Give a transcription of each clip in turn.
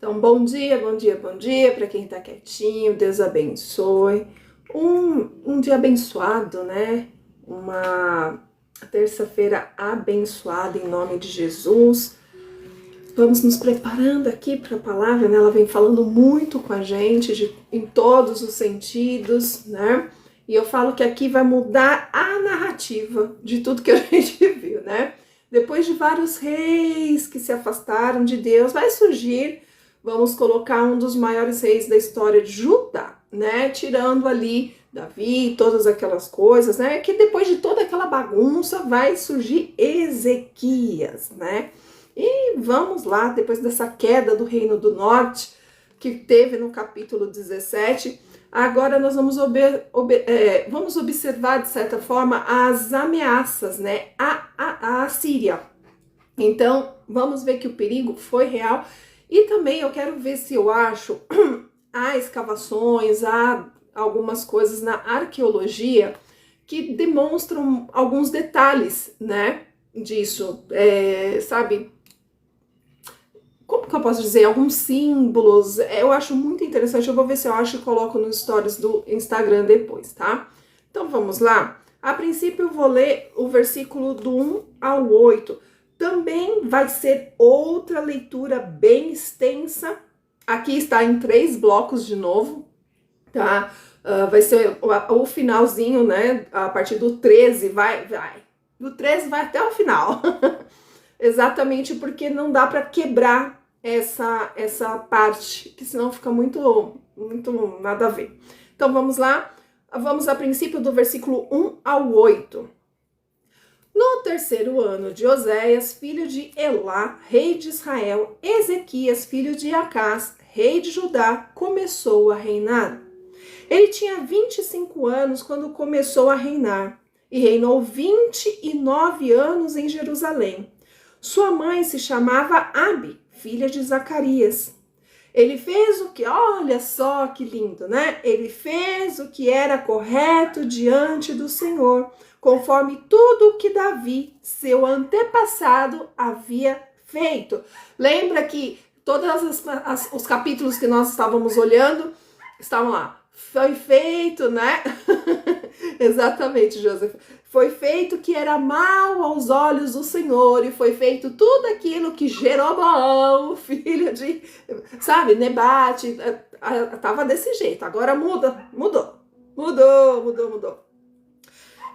Então, bom dia, bom dia, bom dia para quem tá quietinho, Deus abençoe. Um dia abençoado, né? Uma terça-feira abençoada em nome de Jesus. Vamos nos preparando aqui para a palavra, né? Ela vem falando muito com a gente em todos os sentidos, né? E eu falo que aqui vai mudar a narrativa de tudo que a gente viu, né? Depois de vários reis que se afastaram de Deus, vai surgir, vamos colocar um dos maiores reis da história de Judá, né? Tirando ali Davi e todas aquelas coisas, né? Que depois de toda aquela bagunça vai surgir Ezequias, né? E vamos lá, depois dessa queda do Reino do Norte, que teve no capítulo 17, agora nós vamos, vamos observar, de certa forma, as ameaças, né, a Síria. Então, vamos ver que o perigo foi real. E também eu quero ver se eu acho, há escavações, há algumas coisas na arqueologia que demonstram alguns detalhes, né, disso, sabe? Como que eu posso dizer? Alguns símbolos. Eu acho muito interessante. Eu vou ver se eu acho e coloco nos stories do Instagram depois, tá? Então vamos lá. A princípio eu vou ler o versículo do 1 ao 8. Também vai ser outra leitura bem extensa. Aqui está em 3 blocos de novo, tá? Vai ser o finalzinho, né? A partir do 13 vai. Do 13 vai até o final. Exatamente porque não dá para quebrar essa parte, que senão fica muito nada a ver. Então vamos lá, vamos a princípio do versículo 1 ao 8. No terceiro ano de Oséias, filho de Elá, rei de Israel, Ezequias, filho de Acás, rei de Judá, começou a reinar. Ele tinha 25 anos quando começou a reinar e reinou 29 anos em Jerusalém. Sua mãe se chamava Abi, filha de Zacarias. Ele fez o que, olha só que lindo, né? Ele fez o que era correto diante do Senhor, conforme tudo que Davi, seu antepassado, havia feito. Lembra que todos os capítulos que nós estávamos olhando, estavam lá. Foi feito, né? Exatamente, Joseph. Foi feito que era mal aos olhos do Senhor, e foi feito tudo aquilo que Jeroboão, filho de, sabe, Nebate, tava desse jeito. Agora mudou.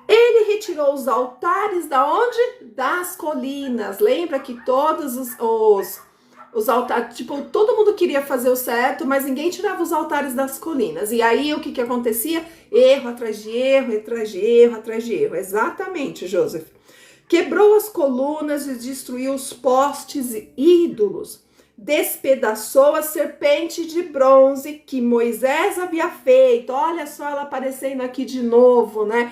Ele retirou os altares da onde? Das colinas. Lembra que todos os altares, tipo, todo mundo queria fazer o certo, mas ninguém tirava os altares das colinas. E aí o que acontecia? Erro atrás de erro, atrás de erro, atrás de erro. Exatamente, Joseph. Quebrou as colunas e destruiu os postes e ídolos. Despedaçou a serpente de bronze que Moisés havia feito. Olha só ela aparecendo aqui de novo, né?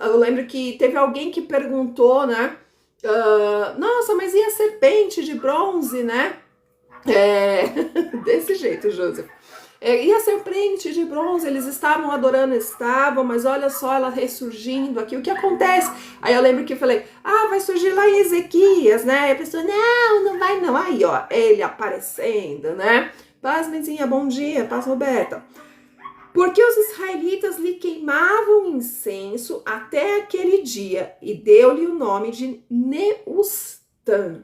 Eu lembro que teve alguém que perguntou, né? Nossa, mas e a serpente de bronze, né? Desse jeito, Joseph. E a serpente de bronze, eles estavam adorando, mas olha só ela ressurgindo aqui, o que acontece? Aí eu lembro que eu falei, vai surgir lá em Ezequias, né? E a pessoa, não vai não. Aí, ó, ele aparecendo, né? Paz, Mezinha, bom dia, paz, Roberta. Porque os israelitas lhe queimavam incenso até aquele dia, e deu-lhe o nome de Neustã.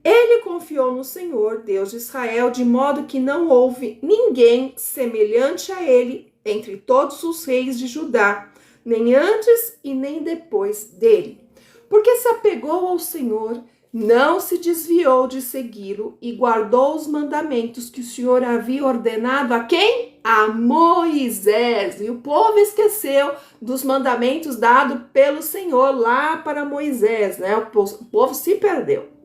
Ele confiou no Senhor, Deus de Israel, de modo que não houve ninguém semelhante a ele entre todos os reis de Judá, nem antes e nem depois dele. Porque se apegou ao Senhor, não se desviou de segui-lo e guardou os mandamentos que o Senhor havia ordenado a quem? A Moisés. E o povo esqueceu dos mandamentos dados pelo Senhor lá para Moisés, né? O povo se perdeu.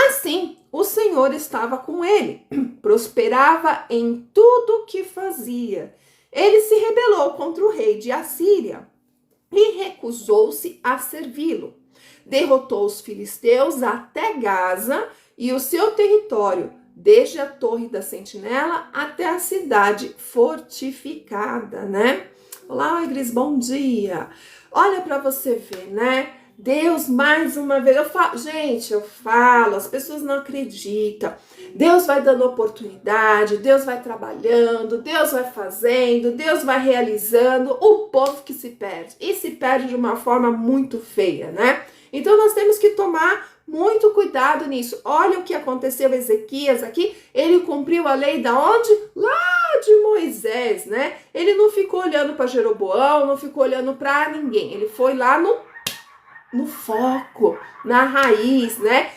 Assim, o Senhor estava com ele, prosperava em tudo que fazia. Ele se rebelou contra o rei de Assíria e recusou-se a servi-lo. Derrotou os filisteus até Gaza e o seu território, desde a torre da sentinela até a cidade fortificada, né? Olá, Igris, bom dia. Olha para você ver, né? Deus, mais uma vez, eu falo, as pessoas não acreditam. Deus vai dando oportunidade, Deus vai trabalhando, Deus vai fazendo, Deus vai realizando, o povo que se perde. E se perde de uma forma muito feia, né? Então nós temos que tomar muito cuidado nisso. Olha o que aconteceu Ezequias aqui, ele cumpriu a lei da onde? Lá de Moisés, né? Ele não ficou olhando para Jeroboão, não ficou olhando para ninguém. Ele foi lá no foco, na raiz, né?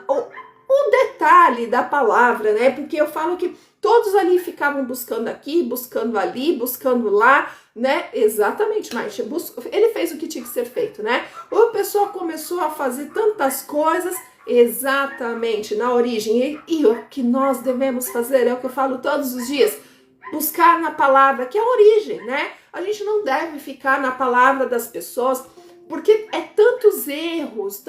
O detalhe da palavra, né? Porque eu falo que todos ali ficavam buscando aqui, buscando ali, buscando lá, né? Exatamente, mas ele fez o que tinha que ser feito, né? O pessoal começou a fazer tantas coisas exatamente na origem. E o que nós devemos fazer é o que eu falo todos os dias. Buscar na palavra, que é a origem, né? A gente não deve ficar na palavra das pessoas, porque é tantos erros.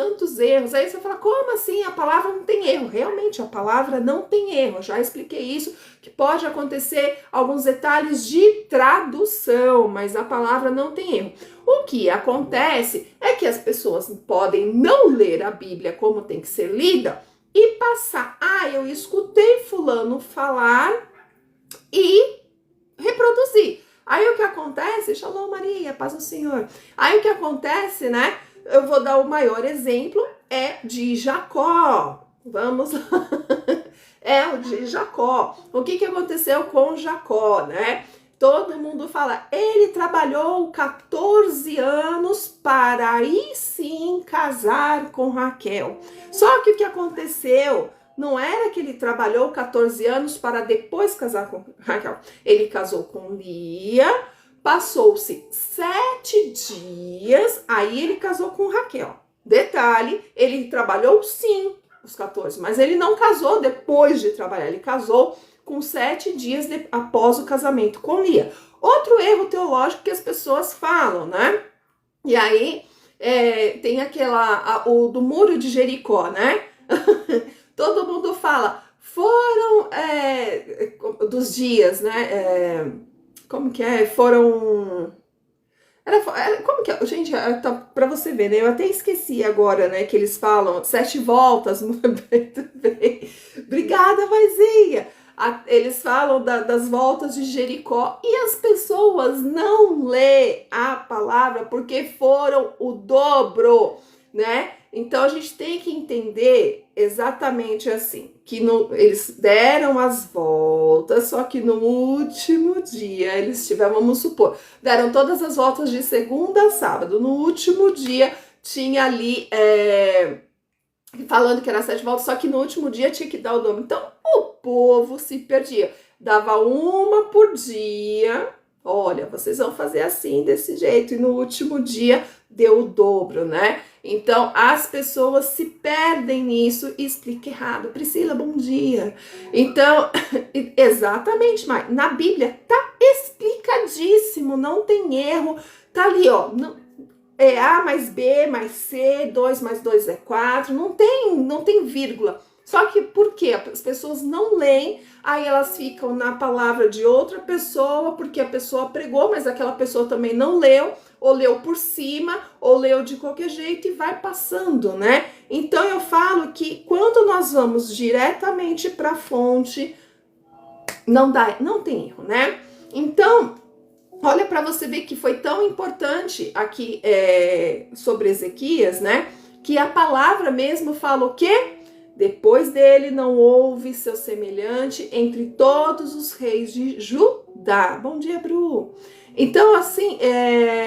Aí você fala, como assim? A palavra não tem erro. Realmente, a palavra não tem erro. Já expliquei isso, que pode acontecer alguns detalhes de tradução, mas a palavra não tem erro. O que acontece é que as pessoas podem não ler a Bíblia como tem que ser lida e passar. Eu escutei fulano falar e reproduzir. Aí o que acontece, Shalom Maria, paz do Senhor. Aí o que acontece, né? Eu vou dar o maior exemplo, é de Jacó. Vamos lá. É o de Jacó. O que aconteceu com Jacó, né? Todo mundo fala, ele trabalhou 14 anos para aí sim casar com Raquel. Só que o que aconteceu? Não era que ele trabalhou 14 anos para depois casar com Raquel. Ele casou com Lia, passou-se 7 dias, aí ele casou com Raquel. Detalhe, ele trabalhou sim os 14, mas ele não casou depois de trabalhar, ele casou com 7 dias após o casamento com Lia. Outro erro teológico que as pessoas falam, né? E aí tem o do muro de Jericó, né? Todo mundo fala, foram dos dias, né? Como que é? Foram... como que é? Gente, tá, pra você ver, né? Eu até esqueci agora, né? Que eles falam 7 voltas. Muito bem. Obrigada, Vaizinha. Eles falam das voltas de Jericó e as pessoas não lê a palavra porque foram o dobro, né? Então a gente tem que entender exatamente assim, que eles deram as voltas, só que no último dia eles tiveram, vamos supor, deram todas as voltas de segunda a sábado, no último dia tinha ali falando que era 7 voltas, só que no último dia tinha que dar o dobro. Então o povo se perdia, dava uma por dia. Olha, vocês vão fazer assim, desse jeito, e no último dia deu o dobro, né? Então, as pessoas se perdem nisso e explica errado. Priscila, bom dia. Então, exatamente, mas na Bíblia tá explicadíssimo, não tem erro. Tá ali, ó, é A mais B mais C, 2 mais 2 é 4, não tem vírgula. Só que por quê? As pessoas não leem, aí elas ficam na palavra de outra pessoa, porque a pessoa pregou, mas aquela pessoa também não leu, ou leu por cima, ou leu de qualquer jeito e vai passando, né? Então eu falo que quando nós vamos diretamente para a fonte, não tem erro, né? Então, olha para você ver que foi tão importante aqui sobre Ezequias, né? Que a palavra mesmo fala o quê? Depois dele não houve seu semelhante entre todos os reis de Judá. Bom dia, Bru. Então, assim,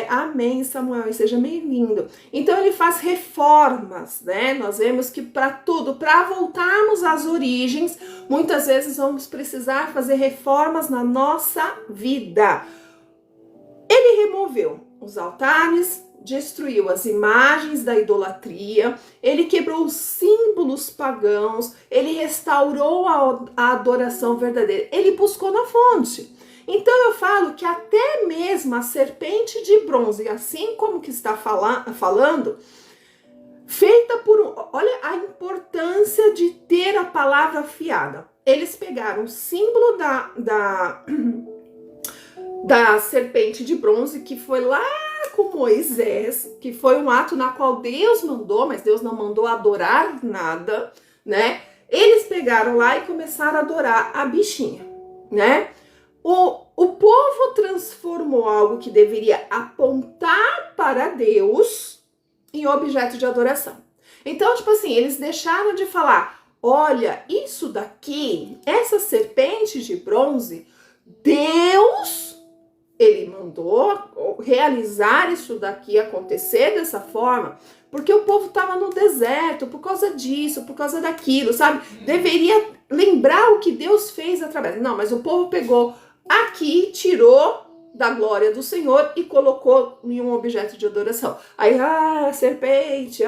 amém, Samuel, e seja bem-vindo. Então, ele faz reformas, né? Nós vemos que para tudo, para voltarmos às origens, muitas vezes vamos precisar fazer reformas na nossa vida. Ele removeu os altares, destruiu as imagens da idolatria, ele quebrou os símbolos pagãos, ele restaurou a adoração verdadeira, ele buscou na fonte. Então eu falo que até mesmo a serpente de bronze, assim como que está falando, feita por... Olha a importância de ter a palavra afiada. Eles pegaram o símbolo da serpente de bronze, que foi lá com Moisés, que foi um ato na qual Deus mandou, mas Deus não mandou adorar nada, né? Eles pegaram lá e começaram a adorar a bichinha, né? O povo transformou algo que deveria apontar para Deus em objeto de adoração. Então, tipo assim, eles deixaram de falar, olha, isso daqui, essa serpente de bronze, Deus, ele mandou realizar isso daqui, acontecer dessa forma, porque o povo estava no deserto, por causa disso, por causa daquilo, sabe? Deveria lembrar o que Deus fez através. Não, mas o povo pegou aqui, tirou da glória do Senhor e colocou em um objeto de adoração. Aí, serpente,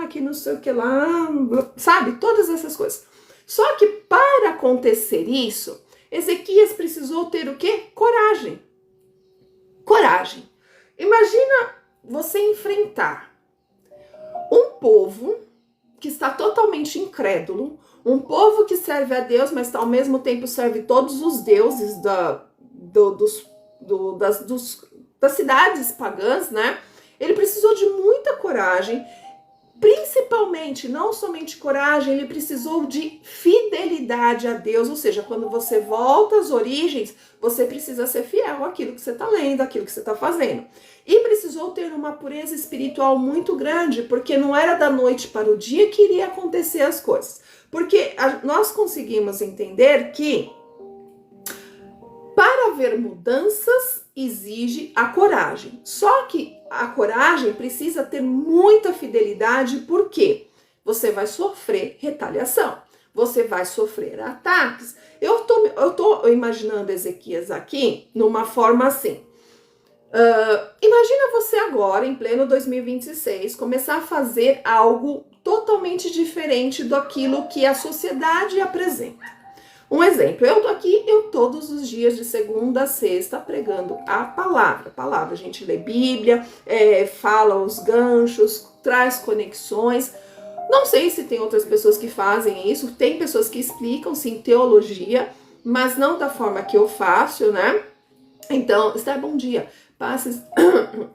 que não sei o que lá, sabe? Todas essas coisas. Só que para acontecer isso, Ezequias precisou ter o quê? Coragem. Coragem. Imagina você enfrentar um povo que está totalmente incrédulo, um povo que serve a Deus, mas ao mesmo tempo serve todos os deuses das cidades pagãs, né? Ele precisou de muita coragem, principalmente, não somente coragem, ele precisou de fidelidade a Deus, ou seja, quando você volta às origens, você precisa ser fiel àquilo que você está lendo, àquilo que você está fazendo. E precisou ter uma pureza espiritual muito grande, porque não era da noite para o dia que iria acontecer as coisas. Porque nós conseguimos entender que para haver mudanças exige a coragem. Só que a coragem precisa ter muita fidelidade, porque você vai sofrer retaliação, você vai sofrer ataques. Eu tô imaginando Ezequias aqui numa forma assim. Imagina você agora, em pleno 2026, começar a fazer algo totalmente diferente daquilo que a sociedade apresenta. Um exemplo, eu tô aqui, todos os dias de segunda a sexta pregando a palavra. A gente lê Bíblia, fala os ganchos, traz conexões. Não sei se tem outras pessoas que fazem isso, tem pessoas que explicam, sim, teologia, mas não da forma que eu faço, né? Então, Esther, bom dia.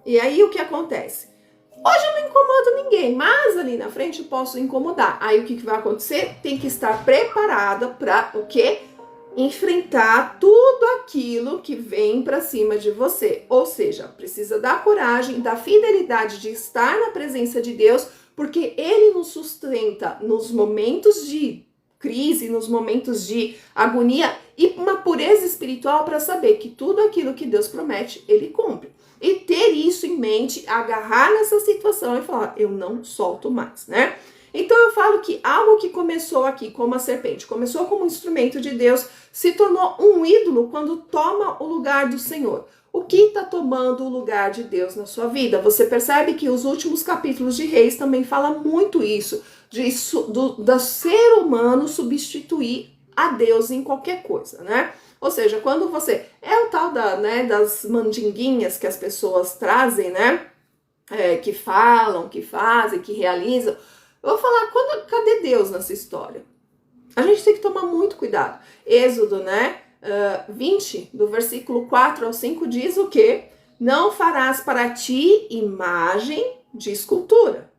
E aí o que acontece? Hoje eu não incomodo ninguém, mas ali na frente eu posso incomodar. Aí o que vai acontecer? Tem que estar preparada para o quê? Enfrentar tudo aquilo que vem para cima de você. Ou seja, precisa da coragem, da fidelidade de estar na presença de Deus, porque Ele nos sustenta nos momentos de crise, nos momentos de agonia, e uma pureza espiritual para saber que tudo aquilo que Deus promete, Ele cumpre. E ter isso em mente, agarrar nessa situação e falar, eu não solto mais, né? Então eu falo que algo que começou aqui como a serpente, começou como um instrumento de Deus, se tornou um ídolo quando toma o lugar do Senhor. O que está tomando o lugar de Deus na sua vida? Você percebe que os últimos capítulos de Reis também falam muito isso, do ser humano substituir a Deus em qualquer coisa, né? Ou seja, quando você... É o tal das mandinguinhas que as pessoas trazem, né? Que falam, que fazem, que realizam. Eu vou falar, cadê Deus nessa história? A gente tem que tomar muito cuidado. Êxodo, 20, do versículo 4 ao 5, diz o quê? Não farás para ti imagem de escultura.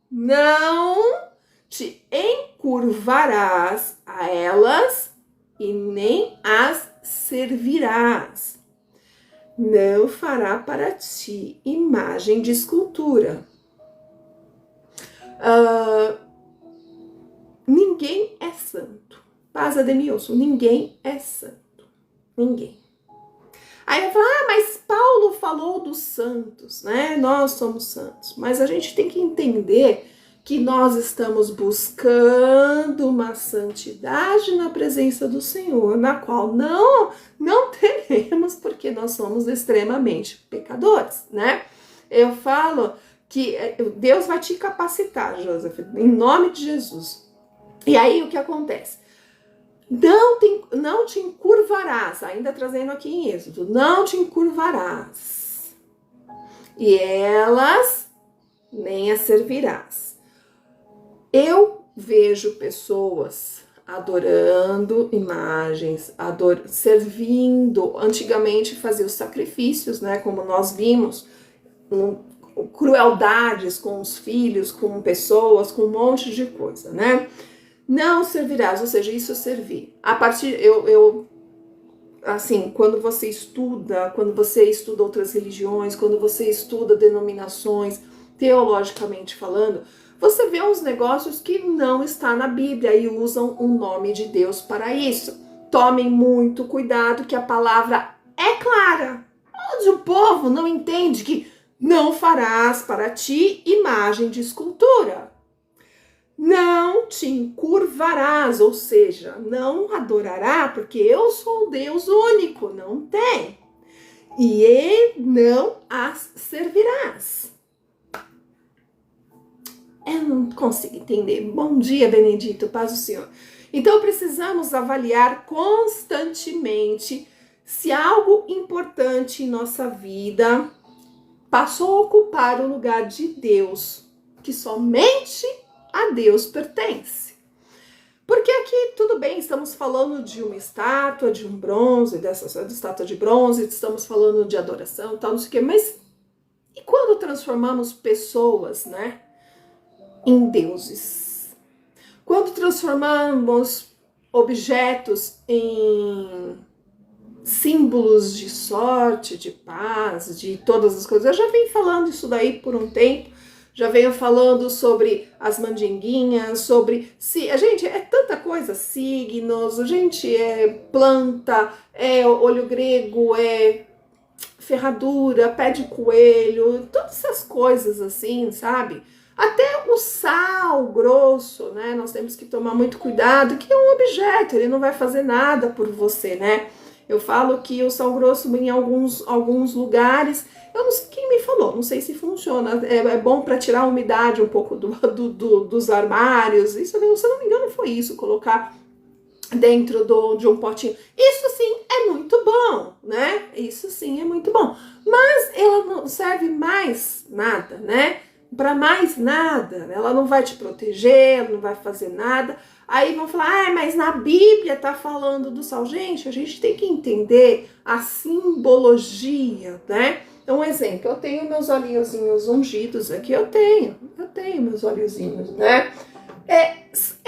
Não te encurvarás a elas e nem as servirás. Não fará para ti imagem de escultura. Ninguém é santo. Paz Ademilson, ninguém é santo. Ninguém. Aí eu falo, mas Paulo falou dos santos, né? Nós somos santos. Mas a gente tem que entender que nós estamos buscando uma santidade na presença do Senhor, na qual não teremos, porque nós somos extremamente pecadores, né? Eu falo que Deus vai te capacitar, Joseph, em nome de Jesus. E aí o que acontece? Não te encurvarás, ainda trazendo aqui em Êxodo, não te encurvarás, e elas nem as servirás. Eu vejo pessoas adorando imagens, servindo. Antigamente fazia os sacrifícios, né? Como nós vimos crueldades com os filhos, com pessoas, com um monte de coisa, né? Não servirás, ou seja, isso servir. A partir, assim, quando você estuda outras religiões, quando você estuda denominações, teologicamente falando, você vê uns negócios que não está na Bíblia e usam o nome de Deus para isso. Tomem muito cuidado que a palavra é clara. Mas o povo não entende que não farás para ti imagem de escultura. Não te encurvarás, ou seja, não adorará, porque eu sou o Deus único, não tem. E não as servirás. Eu não consigo entender. Bom dia, Benedito, paz do Senhor. Então precisamos avaliar constantemente se algo importante em nossa vida passou a ocupar o lugar de Deus, que somente a Deus pertence. Porque aqui, tudo bem, estamos falando de uma estátua, de um bronze, dessa estátua de bronze, estamos falando de adoração, tal, não sei o quê, mas e quando transformamos pessoas, né, em deuses? Quando transformamos objetos em símbolos de sorte, de paz, de todas as coisas. Eu já venho falando isso daí por um tempo, já venho falando sobre as mandinguinhas, sobre... gente, é tanta coisa, signos, gente, é planta, é olho grego, é ferradura, pé de coelho, todas essas coisas assim, sabe? Até o sal grosso, né? Nós temos que tomar muito cuidado, que é um objeto, ele não vai fazer nada por você, né? Eu falo que o sal grosso em alguns lugares, eu não sei quem me falou, não sei se funciona, é bom para tirar a umidade um pouco dos armários, isso, se eu não me engano foi isso, colocar dentro de um potinho. Isso sim é muito bom, né? Isso sim é muito bom, mas ela não serve mais nada, né? Para mais nada, ela não vai te proteger, ela não vai fazer nada. Aí vão falar, mas na Bíblia tá falando do sal. Gente, a gente tem que entender a simbologia, né? Então, um exemplo, eu tenho meus olhinhozinhos ungidos aqui, eu tenho meus olhozinhos, né? É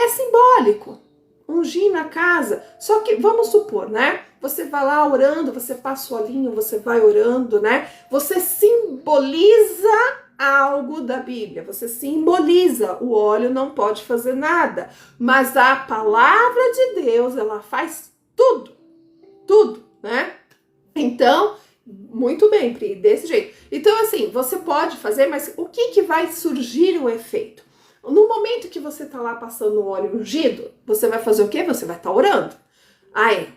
simbólico, ungir na casa, só que, vamos supor, né? Você vai lá orando, você passa o olhinho, você vai orando, né? Você simboliza algo da Bíblia, você simboliza, o óleo não pode fazer nada, mas a palavra de Deus, ela faz tudo, né? Então, muito bem, Pri, desse jeito. Então, assim, você pode fazer, mas o que vai surgir o efeito? No momento que você tá lá passando o óleo ungido, você vai fazer o quê? Você vai estar orando. Aí,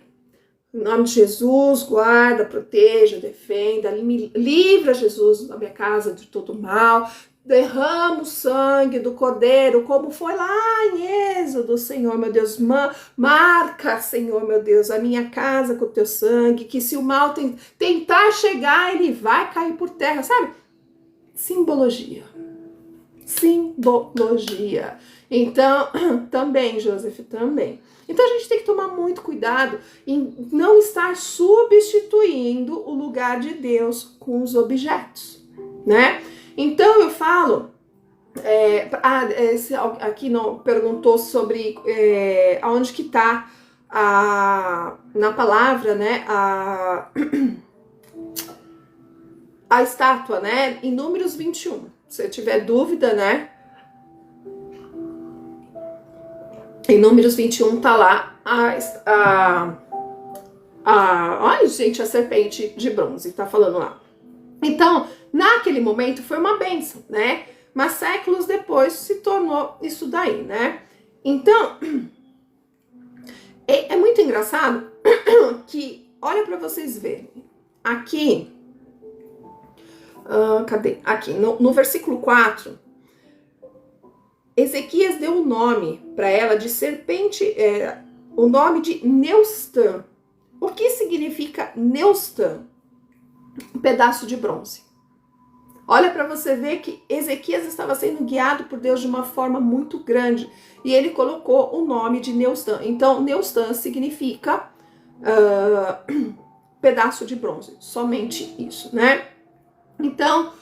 em nome de Jesus, guarda, proteja, defenda, livra Jesus da minha casa de todo mal, derrama o sangue do Cordeiro, como foi lá em Êxodo, Senhor, meu Deus, marca, Senhor, meu Deus, a minha casa com o teu sangue, que se o mal tentar chegar, ele vai cair por terra, sabe? Simbologia. Então, também, Joseph, também. Então a gente tem que tomar muito cuidado em não estar substituindo o lugar de Deus com os objetos, né? Então eu falo, esse aqui não perguntou sobre aonde que tá na palavra, né? A estátua, né? Em Números 21. Se você tiver dúvida, né? Em Números 21 tá lá ai, gente, a serpente de bronze, tá falando lá. Então, naquele momento foi uma bênção, né? Mas séculos depois se tornou isso daí, né? Então, é muito engraçado que, olha para vocês verem, aqui, cadê? Aqui, no versículo 4, Ezequias deu o nome para ela de serpente, o nome de Neustã. O que significa Neustã? Um pedaço de bronze. Olha para você ver que Ezequias estava sendo guiado por Deus de uma forma muito grande. E ele colocou o nome de Neustã. Então, Neustã significa pedaço de bronze. Somente isso, né? Então,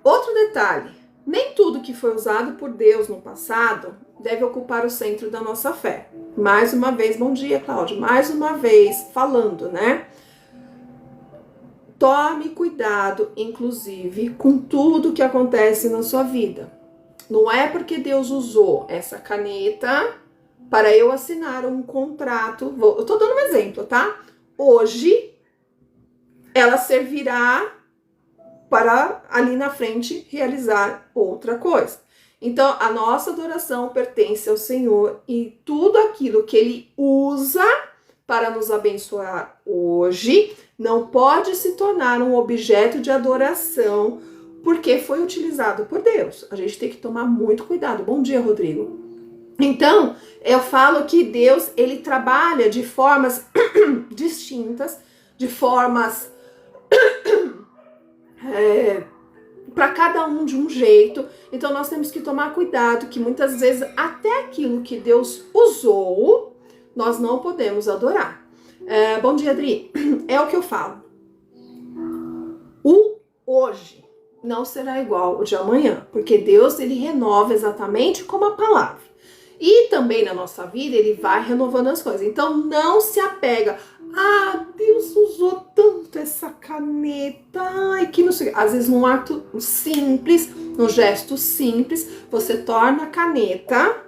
Outro detalhe, nem tudo que foi usado por Deus no passado deve ocupar o centro da nossa fé. Mais uma vez, bom dia, Cláudio, mais uma vez falando, né? Tome cuidado, inclusive, com tudo que acontece na sua vida. Não é porque Deus usou essa caneta para eu assinar um contrato. Eu tô dando um exemplo, tá? Hoje, ela servirá para ali na frente realizar outra coisa. Então, a nossa adoração pertence ao Senhor e tudo aquilo que Ele usa para nos abençoar hoje não pode se tornar um objeto de adoração porque foi utilizado por Deus. A gente tem que tomar muito cuidado. Bom dia, Rodrigo. Então, eu falo que Deus, Ele trabalha de formas distintas, de formas para cada um de um jeito. Então nós temos que tomar cuidado que muitas vezes até aquilo que Deus usou, nós não podemos adorar. Bom dia, Adri. É o que eu falo. O hoje não será igual o de amanhã, porque Deus, ele renova exatamente como a palavra. E também na nossa vida, ele vai renovando as coisas. Então não se apega. Ah, Deus usou tanto essa caneta. Ai, que não sei. Às vezes num ato simples, num gesto simples, você torna a caneta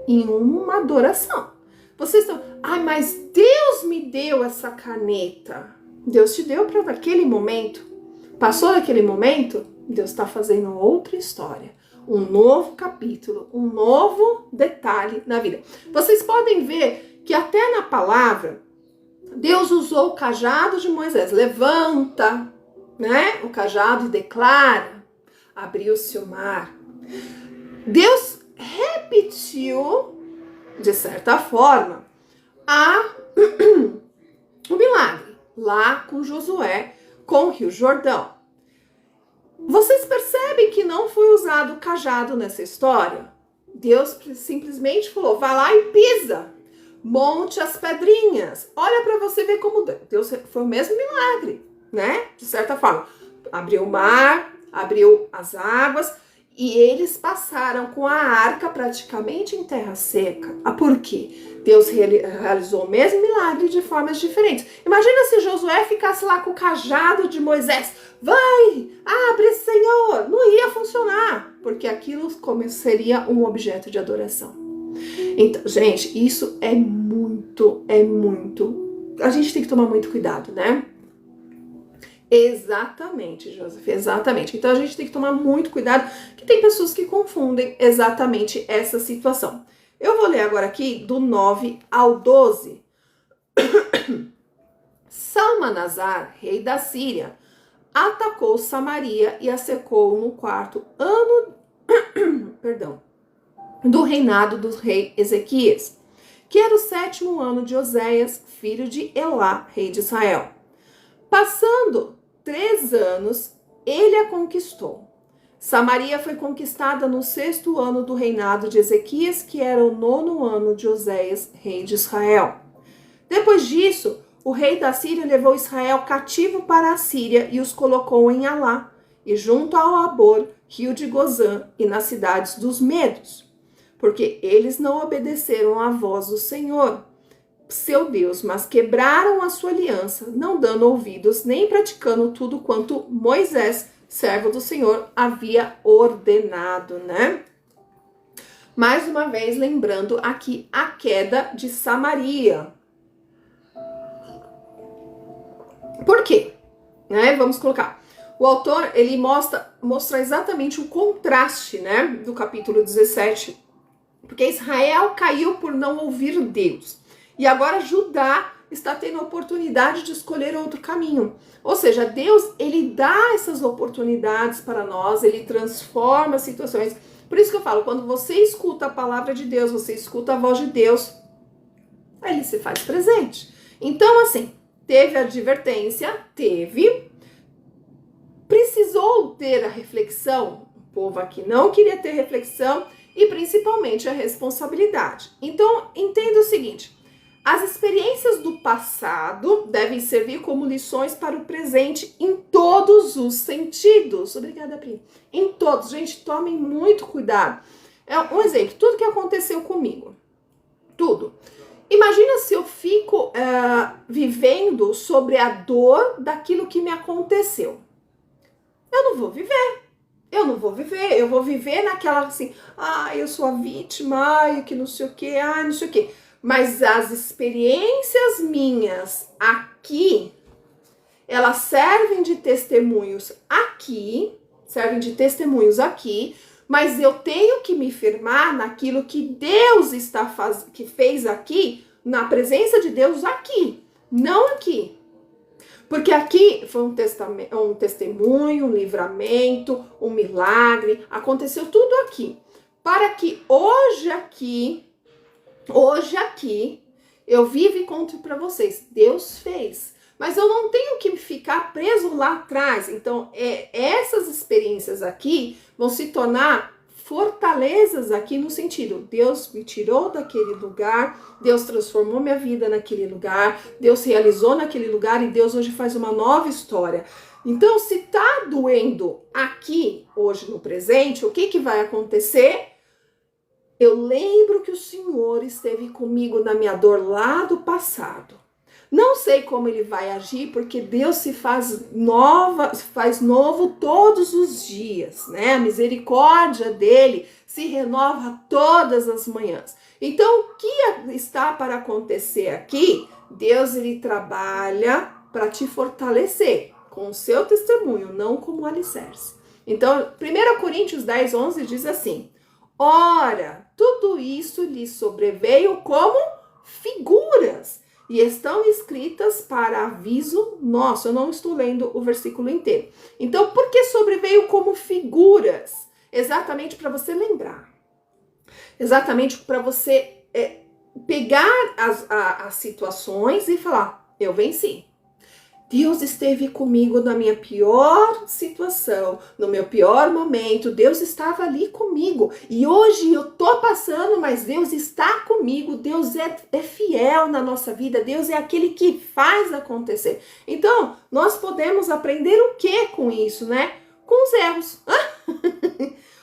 em uma adoração. Vocês estão, ai, mas Deus me deu essa caneta. Deus te deu para aquele momento. Passou daquele momento, Deus está fazendo outra história. Um novo capítulo, um novo detalhe na vida. Vocês podem ver que até na palavra, Deus usou o cajado de Moisés. Levanta, né? O cajado e declara. Abriu-se o mar. Deus repetiu, de certa forma, o milagre. Lá com Josué, com o Rio Jordão. Vocês percebem que não foi usado o cajado nessa história? Deus simplesmente falou, vai lá e pisa. Monte as pedrinhas. Olha para você ver como Deus foi o mesmo milagre, né? De certa forma. Abriu o mar, abriu as águas e eles passaram com a arca praticamente em terra seca. Por quê? Deus realizou o mesmo milagre de formas diferentes. Imagina se Josué ficasse lá com o cajado de Moisés. Vai, abre, Senhor. Não ia funcionar, porque aquilo seria um objeto de adoração. Então, gente, isso é muito. A gente tem que tomar muito cuidado, né? Exatamente, Joseph, exatamente. Então a gente tem que tomar muito cuidado, que tem pessoas que confundem exatamente essa situação. Eu vou ler agora aqui do 9 ao 12. Salmanasar, rei da Síria, atacou Samaria e a cercou no quarto ano do reinado do rei Ezequias, que era o 7º ano de Oséias, filho de Elá, rei de Israel. Passando 3 anos, ele a conquistou. Samaria foi conquistada no 6º ano do reinado de Ezequias, que era o 9º ano de Oséias, rei de Israel. Depois disso, o rei da Síria levou Israel cativo para a Síria e os colocou em Alá, e junto ao Abor, rio de Gozã, e nas cidades dos Medos, porque eles não obedeceram à voz do Senhor, seu Deus, mas quebraram a sua aliança, não dando ouvidos, nem praticando tudo quanto Moisés, servo do Senhor, havia ordenado, né? Mais uma vez, lembrando aqui a queda de Samaria. Por quê? Né? Vamos colocar. O autor, ele mostra exatamente o contraste, né, do capítulo 17, porque Israel caiu por não ouvir Deus. E agora Judá está tendo a oportunidade de escolher outro caminho. Ou seja, Deus, ele dá essas oportunidades para nós, ele transforma situações. Por isso que eu falo, quando você escuta a palavra de Deus, você escuta a voz de Deus, ele se faz presente. Então, assim, teve advertência, precisou ter a reflexão, o povo aqui não queria ter reflexão, e principalmente a responsabilidade. Então, entenda o seguinte, As experiências do passado devem servir como lições para o presente em todos os sentidos. Obrigada, Pri. Em todos. Gente, tomem muito cuidado. Um exemplo, tudo que aconteceu comigo. Tudo. Imagina se eu fico vivendo sobre a dor daquilo que me aconteceu. Eu não vou viver. Eu vou viver naquela assim, eu sou a vítima, que não sei o que, não sei o que. Mas as experiências minhas aqui, elas servem de testemunhos aqui, mas eu tenho que me firmar naquilo que Deus que fez aqui, na presença de Deus aqui, não aqui. Porque aqui foi um testemunho, um livramento, um milagre, aconteceu tudo aqui. Para que hoje aqui, eu vivo e conto para vocês, Deus fez. Mas eu não tenho que ficar preso lá atrás. Então, essas experiências aqui vão se tornar fortalezas aqui no sentido, Deus me tirou daquele lugar, Deus transformou minha vida naquele lugar, Deus realizou naquele lugar e Deus hoje faz uma nova história. Então, se tá doendo aqui, hoje no presente, o que vai acontecer? Eu lembro que o Senhor esteve comigo na minha dor lá do passado. Não sei como ele vai agir, porque Deus se faz novo todos os dias, né? A misericórdia dele se renova todas as manhãs. Então, o que está para acontecer aqui? Deus, ele trabalha para te fortalecer com o seu testemunho, não como alicerce. Então, 1 Coríntios 10, 11 diz assim: ora, tudo isso lhe sobreveio como figuras, e estão escritas para aviso nosso. Eu não estou lendo o versículo inteiro. Então, por que sobreveio como figuras? Exatamente para você lembrar. Exatamente para você pegar as situações e falar, eu venci. Deus esteve comigo na minha pior situação, no meu pior momento, Deus estava ali comigo. E hoje eu tô passando, mas Deus está comigo, Deus é fiel na nossa vida, Deus é aquele que faz acontecer. Então, nós podemos aprender o que com isso, né? Com os erros.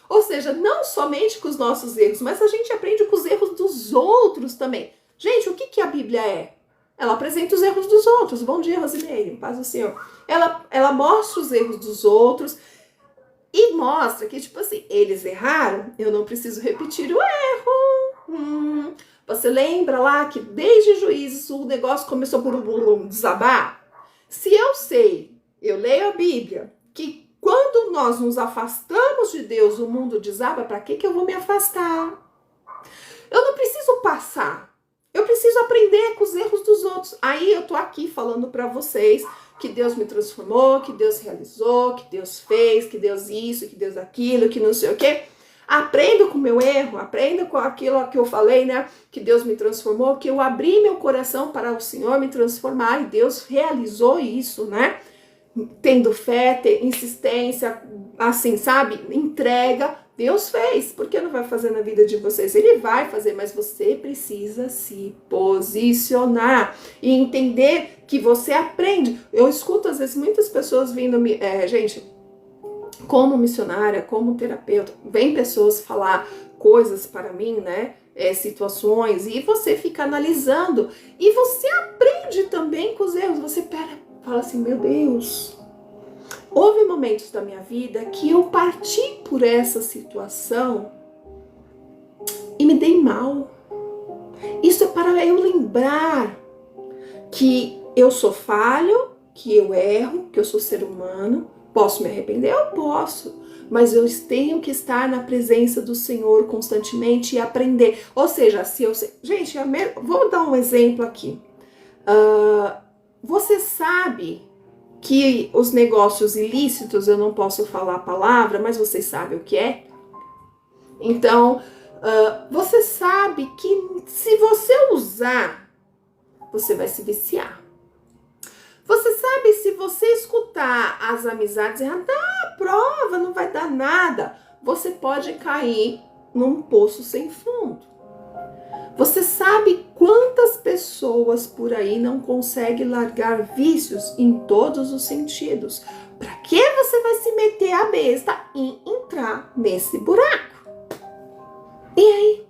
Ou seja, não somente com os nossos erros, mas a gente aprende com os erros dos outros também. Gente, o que a Bíblia é? Ela apresenta os erros dos outros. Bom dia, Rosimeire, paz do Senhor. Ela mostra os erros dos outros e mostra que, tipo assim, eles erraram, eu não preciso repetir o erro. Você lembra lá que desde Juízes o negócio começou por desabar? Se eu sei, eu leio a Bíblia, que quando nós nos afastamos de Deus, o mundo desaba, para que eu vou me afastar? Eu não preciso passar. Eu preciso aprender com os erros dos outros. Aí eu tô aqui falando para vocês que Deus me transformou, que Deus realizou, que Deus fez, que Deus isso, que Deus aquilo, que não sei o quê. Aprenda com o meu erro, aprenda com aquilo que eu falei, né? Que Deus me transformou, que eu abri meu coração para o Senhor me transformar e Deus realizou isso, né? Tendo fé, insistência, assim, sabe? Entrega. Deus fez, por que não vai fazer na vida de vocês? Ele vai fazer, mas você precisa se posicionar e entender que você aprende. Eu escuto às vezes muitas pessoas vindo, gente, como missionária, como terapeuta, vem pessoas falar coisas para mim, né? Situações, e você fica analisando e você aprende também com os erros. Você fala assim, meu Deus, houve momentos da minha vida que eu parti por essa situação e me dei mal. Isso é para eu lembrar que eu sou falho, que eu erro, que eu sou ser humano. Posso me arrepender? Eu posso. Mas eu tenho que estar na presença do Senhor constantemente e aprender. Ou seja, se eu... Gente, vou dar um exemplo aqui. Você sabe que os negócios ilícitos, eu não posso falar a palavra, mas vocês sabem o que é? Então, você sabe que se você usar, você vai se viciar. Você sabe, se você escutar as amizades erradas, prova, não vai dar nada, você pode cair num poço sem fundo. Você sabe Quantas pessoas por aí não conseguem largar vícios em todos os sentidos? Para que você vai se meter a besta e entrar nesse buraco? E aí?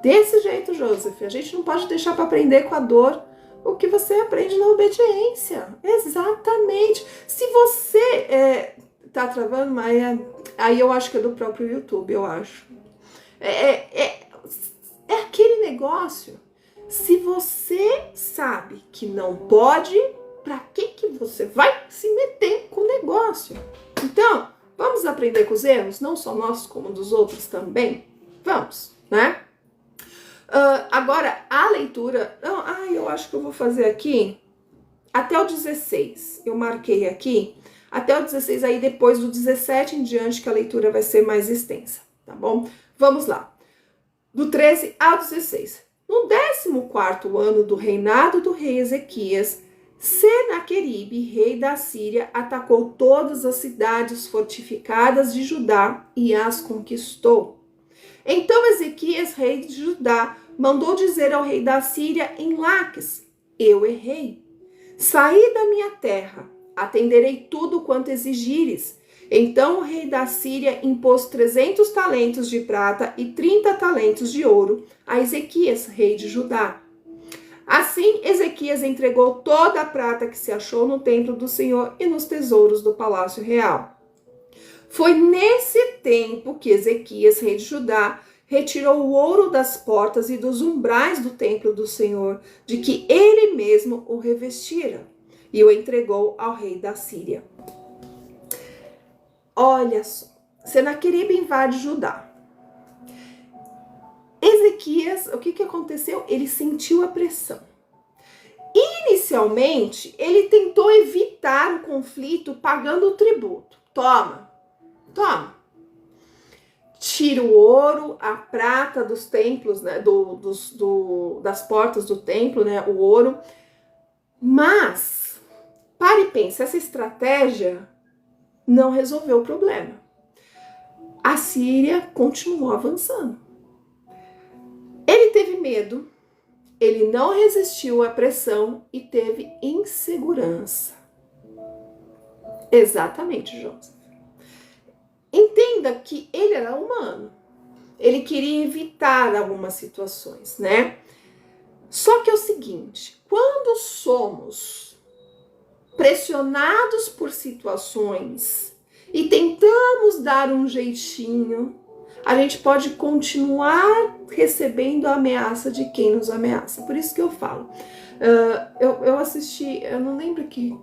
Desse jeito, Joseph, a gente não pode deixar para aprender com a dor o que você aprende na obediência. Exatamente. Se você tá travando, mas aí eu acho que é do próprio YouTube, eu acho. É aquele negócio. Se você sabe que não pode, para que você vai se meter com o negócio? Então, vamos aprender com os erros, não só nossos, como dos outros também? Vamos, né? Agora, a leitura... eu acho que eu vou fazer aqui até o 16. Eu marquei aqui até o 16, aí depois do 17 em diante que a leitura vai ser mais extensa, tá bom? Vamos lá. Do 13 ao 16. No 14º ano do reinado do rei Ezequias, Senaqueribe, rei da Síria, atacou todas as cidades fortificadas de Judá e as conquistou. Então Ezequias, rei de Judá, mandou dizer ao rei da Síria em Laques: eu errei. Saí da minha terra, atenderei tudo quanto exigires. Então o rei da Síria impôs 300 talentos de prata e 30 talentos de ouro a Ezequias, rei de Judá. Assim, Ezequias entregou toda a prata que se achou no templo do Senhor e nos tesouros do palácio real. Foi nesse tempo que Ezequias, rei de Judá, retirou o ouro das portas e dos umbrais do templo do Senhor, de que ele mesmo o revestira, e o entregou ao rei da Síria. Olha só, Senaqueribe invade Judá. Ezequias, o que aconteceu? Ele sentiu a pressão. Inicialmente, ele tentou evitar o conflito pagando o tributo. Toma. Tira o ouro, a prata dos templos, né, das portas do templo, né, o ouro. Mas, pare e pense, essa estratégia não resolveu o problema. A Síria continuou avançando. Ele teve medo, ele não resistiu à pressão e teve insegurança. Exatamente, Joseph. Entenda que ele era humano. Ele queria evitar algumas situações, né? Só que é o seguinte, quando somos pressionados por situações e tentamos dar um jeitinho, a gente pode continuar recebendo a ameaça de quem nos ameaça. Por isso que eu falo. Eu assisti, eu não lembro que,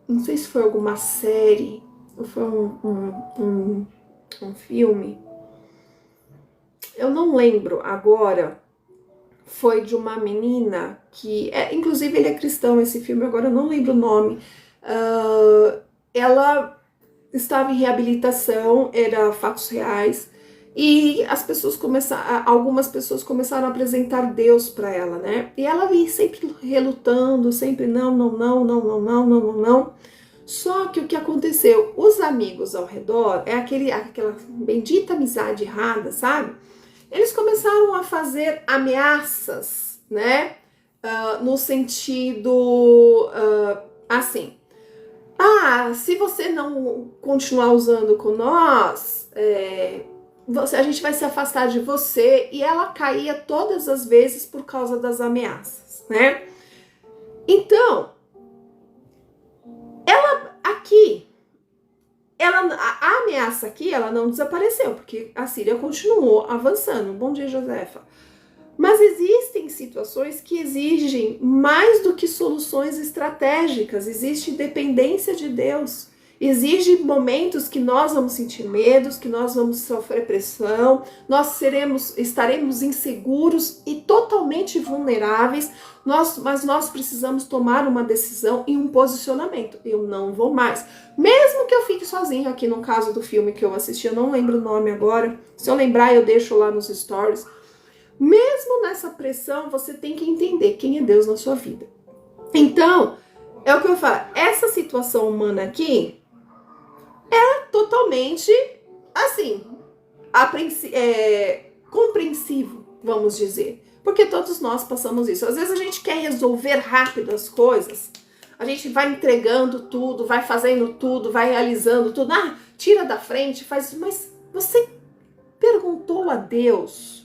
não sei se foi alguma série ou foi um filme. Eu não lembro agora. Foi de uma menina que, inclusive ele é cristão, esse filme, agora eu não lembro o nome. Ela estava em reabilitação, era fatos reais, e algumas pessoas começaram a apresentar Deus para ela, né? E ela ia sempre relutando, sempre não. Só que o que aconteceu? Os amigos ao redor, aquela bendita amizade errada, sabe? Eles começaram a fazer ameaças, né? No sentido assim: se você não continuar usando com nós, a gente vai se afastar de você. E ela caía todas as vezes por causa das ameaças, né? Então, a ameaça aqui, ela não desapareceu, porque a Síria continuou avançando. Bom dia, Josefa. Mas existem situações que exigem mais do que soluções estratégicas, existe dependência de Deus. Existem momentos que nós vamos sentir medos, que nós vamos sofrer pressão, estaremos inseguros e totalmente vulneráveis, mas nós precisamos tomar uma decisão e um posicionamento. Eu não vou mais. Mesmo que eu fique sozinha, aqui no caso do filme que eu assisti, eu não lembro o nome agora, se eu lembrar eu deixo lá nos stories. Mesmo nessa pressão, você tem que entender quem é Deus na sua vida. Então, é o que eu falo, essa situação humana aqui é totalmente, assim, compreensivo, vamos dizer. Porque todos nós passamos isso. Às vezes a gente quer resolver rápido as coisas. A gente vai entregando tudo, vai fazendo tudo, vai realizando tudo. Ah, tira da frente, faz... Mas você perguntou a Deus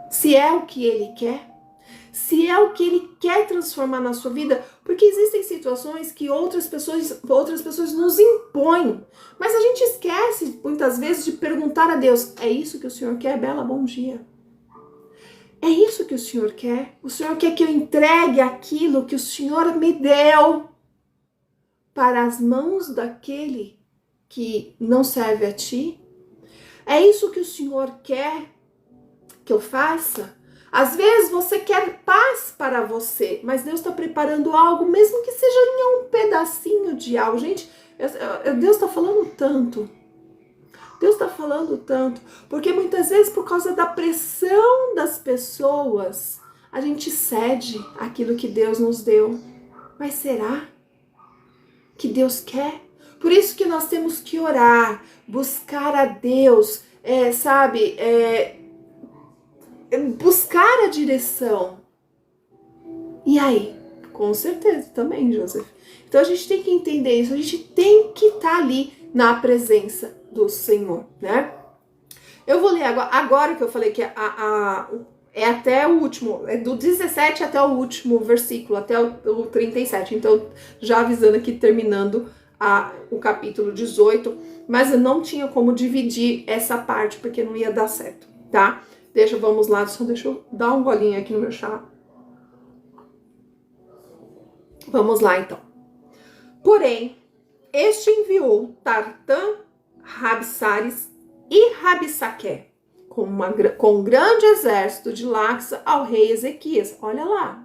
se é o que Ele quer? Se é o que Ele quer transformar na sua vida? Porque existem situações que outras pessoas nos impõem. Mas a gente esquece, muitas vezes, de perguntar a Deus: é isso que o Senhor quer, Bela? Bom dia. É isso que o Senhor quer? O Senhor quer que eu entregue aquilo que o Senhor me deu para as mãos daquele que não serve a ti? É isso que o Senhor quer que eu faça? Às vezes você quer paz para você, mas Deus está preparando algo, mesmo que seja em um pedacinho de algo. Gente, Deus está falando tanto. Deus está falando tanto, porque muitas vezes por causa da pressão das pessoas, a gente cede aquilo que Deus nos deu. Mas será que Deus quer? Por isso que nós temos que orar, buscar a Deus, buscar a direção. E aí? Com certeza também, Joseph. Então a gente tem que entender isso, a gente tem que estar ali na presença do Senhor, né? Eu vou ler agora que eu falei que é até o último, é do 17 até o último versículo, até o 37. Então, já avisando aqui, terminando o capítulo 18, mas eu não tinha como dividir essa parte, porque não ia dar certo, tá? Vamos lá, só deixa eu dar um golinho aqui no meu chá. Vamos lá, então. Porém, este enviou Tartã, Rabsaris e Rabsaqué com um grande exército de Laxa ao rei Ezequias. Olha lá,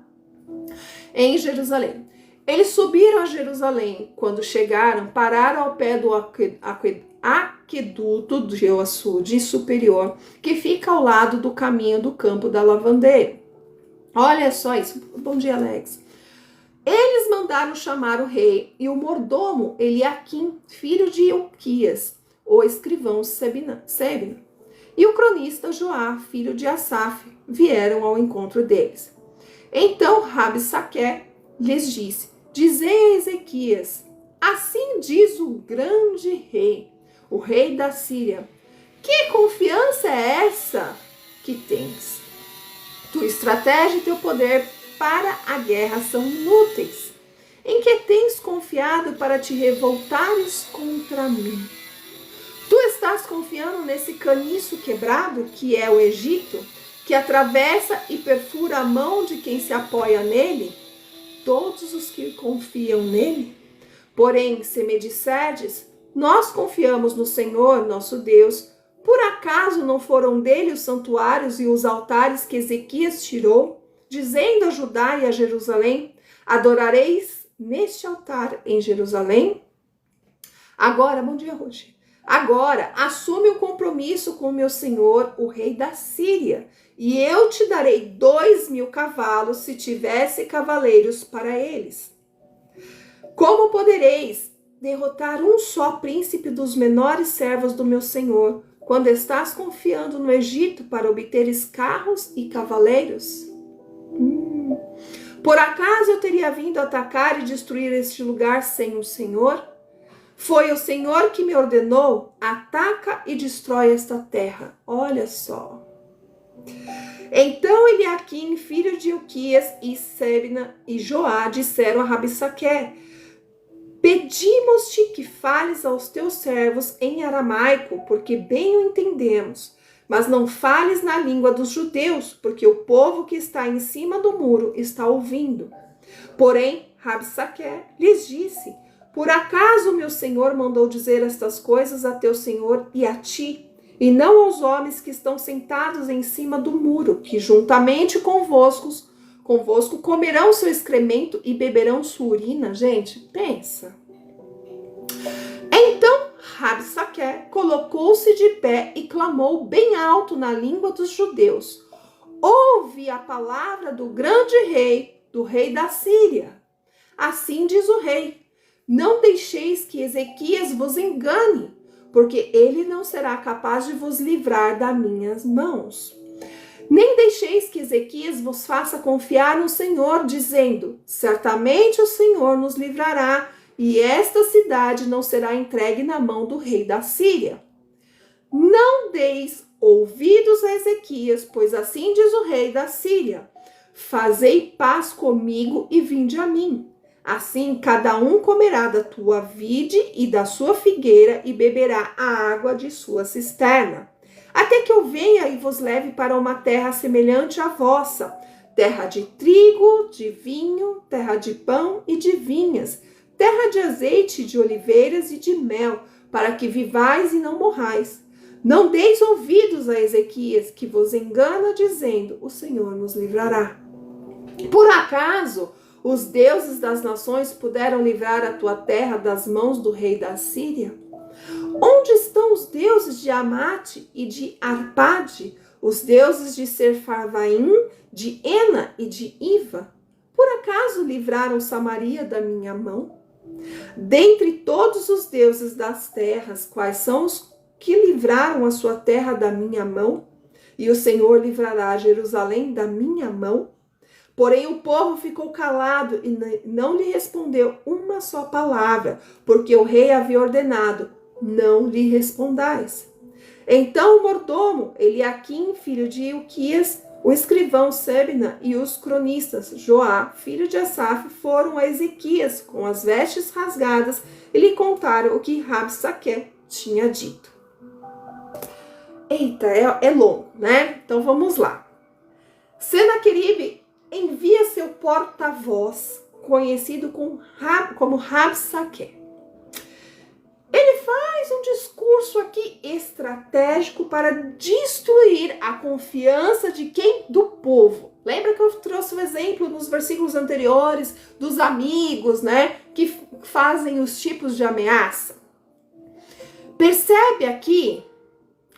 em Jerusalém. Eles subiram a Jerusalém. Quando chegaram, pararam ao pé do aqueduto de açude superior, que fica ao lado do caminho do campo da lavandeira. Olha só isso. Bom dia, Alex. Eles mandaram chamar o rei e o mordomo Eliaquim, filho de Ilquias, o escrivão Sebna, e o cronista Joá, filho de Asaf, vieram ao encontro deles. Então Rabsaqué lhes disse: dizei a Ezequias, assim diz o grande rei, o rei da Síria, que confiança é essa que tens? Tua estratégia e teu poder para a guerra são inúteis. Em que tens confiado para te revoltares contra mim? Tu estás confiando nesse caniço quebrado, que é o Egito, que atravessa e perfura a mão de quem se apoia nele? Todos os que confiam nele? Porém, se me disserdes, nós confiamos no Senhor, nosso Deus, por acaso não foram dele os santuários e os altares que Ezequias tirou, dizendo a Judá e a Jerusalém: adorareis neste altar em Jerusalém? Agora, bom dia, Roche. Agora, assume o compromisso com o meu senhor, o rei da Síria, e eu te darei 2.000 cavalos, se tivesse cavaleiros para eles. Como podereis derrotar um só príncipe dos menores servos do meu senhor, quando estás confiando no Egito para obteres carros e cavaleiros? Por acaso eu teria vindo atacar e destruir este lugar sem o Senhor? Foi o Senhor que me ordenou: ataca e destrói esta terra. Olha só. Então Eliaquim, filho de Ilquias, e Sebna e Joá disseram a Rabsaqué: pedimos-te que fales aos teus servos em aramaico, porque bem o entendemos. Mas não fales na língua dos judeus, porque o povo que está em cima do muro está ouvindo. Porém, Rabsaqué lhes disse: por acaso meu senhor mandou dizer estas coisas a teu senhor e a ti, e não aos homens que estão sentados em cima do muro, que juntamente convosco comerão seu excremento e beberão sua urina? Gente, pensa. Então Rabsaqué colocou-se de pé e clamou bem alto na língua dos judeus: ouve a palavra do grande rei, do rei da Síria. Assim diz o rei: não deixeis que Ezequias vos engane, porque ele não será capaz de vos livrar das minhas mãos. Nem deixeis que Ezequias vos faça confiar no Senhor, dizendo: certamente o Senhor nos livrará, e esta cidade não será entregue na mão do rei da Síria. Não deis ouvidos a Ezequias, pois assim diz o rei da Síria: fazei paz comigo e vinde a mim. Assim, cada um comerá da tua vide e da sua figueira e beberá a água de sua cisterna. Até que eu venha e vos leve para uma terra semelhante à vossa, terra de trigo, de vinho, terra de pão e de vinhas, terra de azeite, de oliveiras e de mel, para que vivais e não morrais. Não deis ouvidos a Ezequias, que vos engana, dizendo: o Senhor nos livrará. Por acaso os deuses das nações puderam livrar a tua terra das mãos do rei da Síria? Onde estão os deuses de Amate e de Arpade, os deuses de Serfavaim, de Ena e de Iva? Por acaso livraram Samaria da minha mão? Dentre todos os deuses das terras, quais são os que livraram a sua terra da minha mão? E o Senhor livrará Jerusalém da minha mão? Porém o povo ficou calado e não lhe respondeu uma só palavra, porque o rei havia ordenado: não lhe respondais. Então o mordomo Eliaquim, filho de Ilquias, o escrivão Sebna e os cronistas Joá, filho de Asaf, foram a Ezequias com as vestes rasgadas e lhe contaram o que Rabsaque tinha dito. Eita, é longo, né? Então vamos lá. Senaqueribe envia seu porta-voz, conhecido como Rabsaque. Ele faz um discurso aqui estratégico para destruir a confiança de quem? Do povo. Lembra que eu trouxe o exemplo nos versículos anteriores dos amigos, né? Que fazem os tipos de ameaça. Percebe aqui,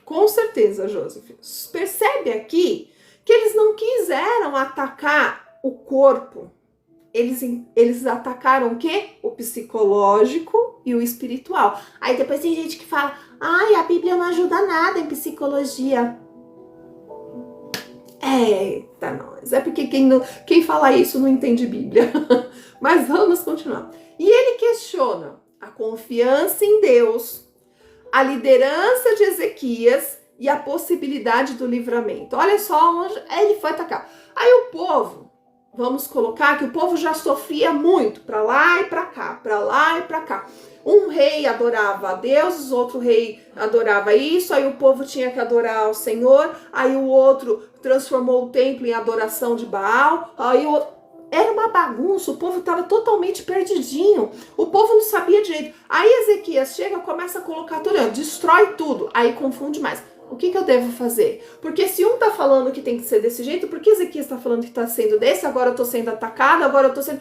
com certeza, Joseph, percebe aqui que eles não quiseram atacar o corpo. Eles atacaram o quê? O psicológico e o espiritual. Aí depois tem gente que fala: ai, a Bíblia não ajuda nada em psicologia. Eita, nós. É porque quem fala isso não entende Bíblia. Mas vamos continuar. E ele questiona a confiança em Deus, a liderança de Ezequias e a possibilidade do livramento. Olha só onde ele foi atacar. Aí o povo, vamos colocar que o povo já sofria muito, para lá e para cá, para lá e para cá. Um rei adorava a deuses, outro rei adorava isso, aí o povo tinha que adorar ao Senhor, aí o outro transformou o templo em adoração de Baal, aí o outro... Era uma bagunça, o povo estava totalmente perdidinho, o povo não sabia direito. Aí Ezequias chega, começa a colocar tudo, destrói tudo, aí confunde mais. O que eu devo fazer? Porque se um tá falando que tem que ser desse jeito, por que Ezequias tá falando que tá sendo desse, agora eu tô sendo atacado, agora eu tô sendo...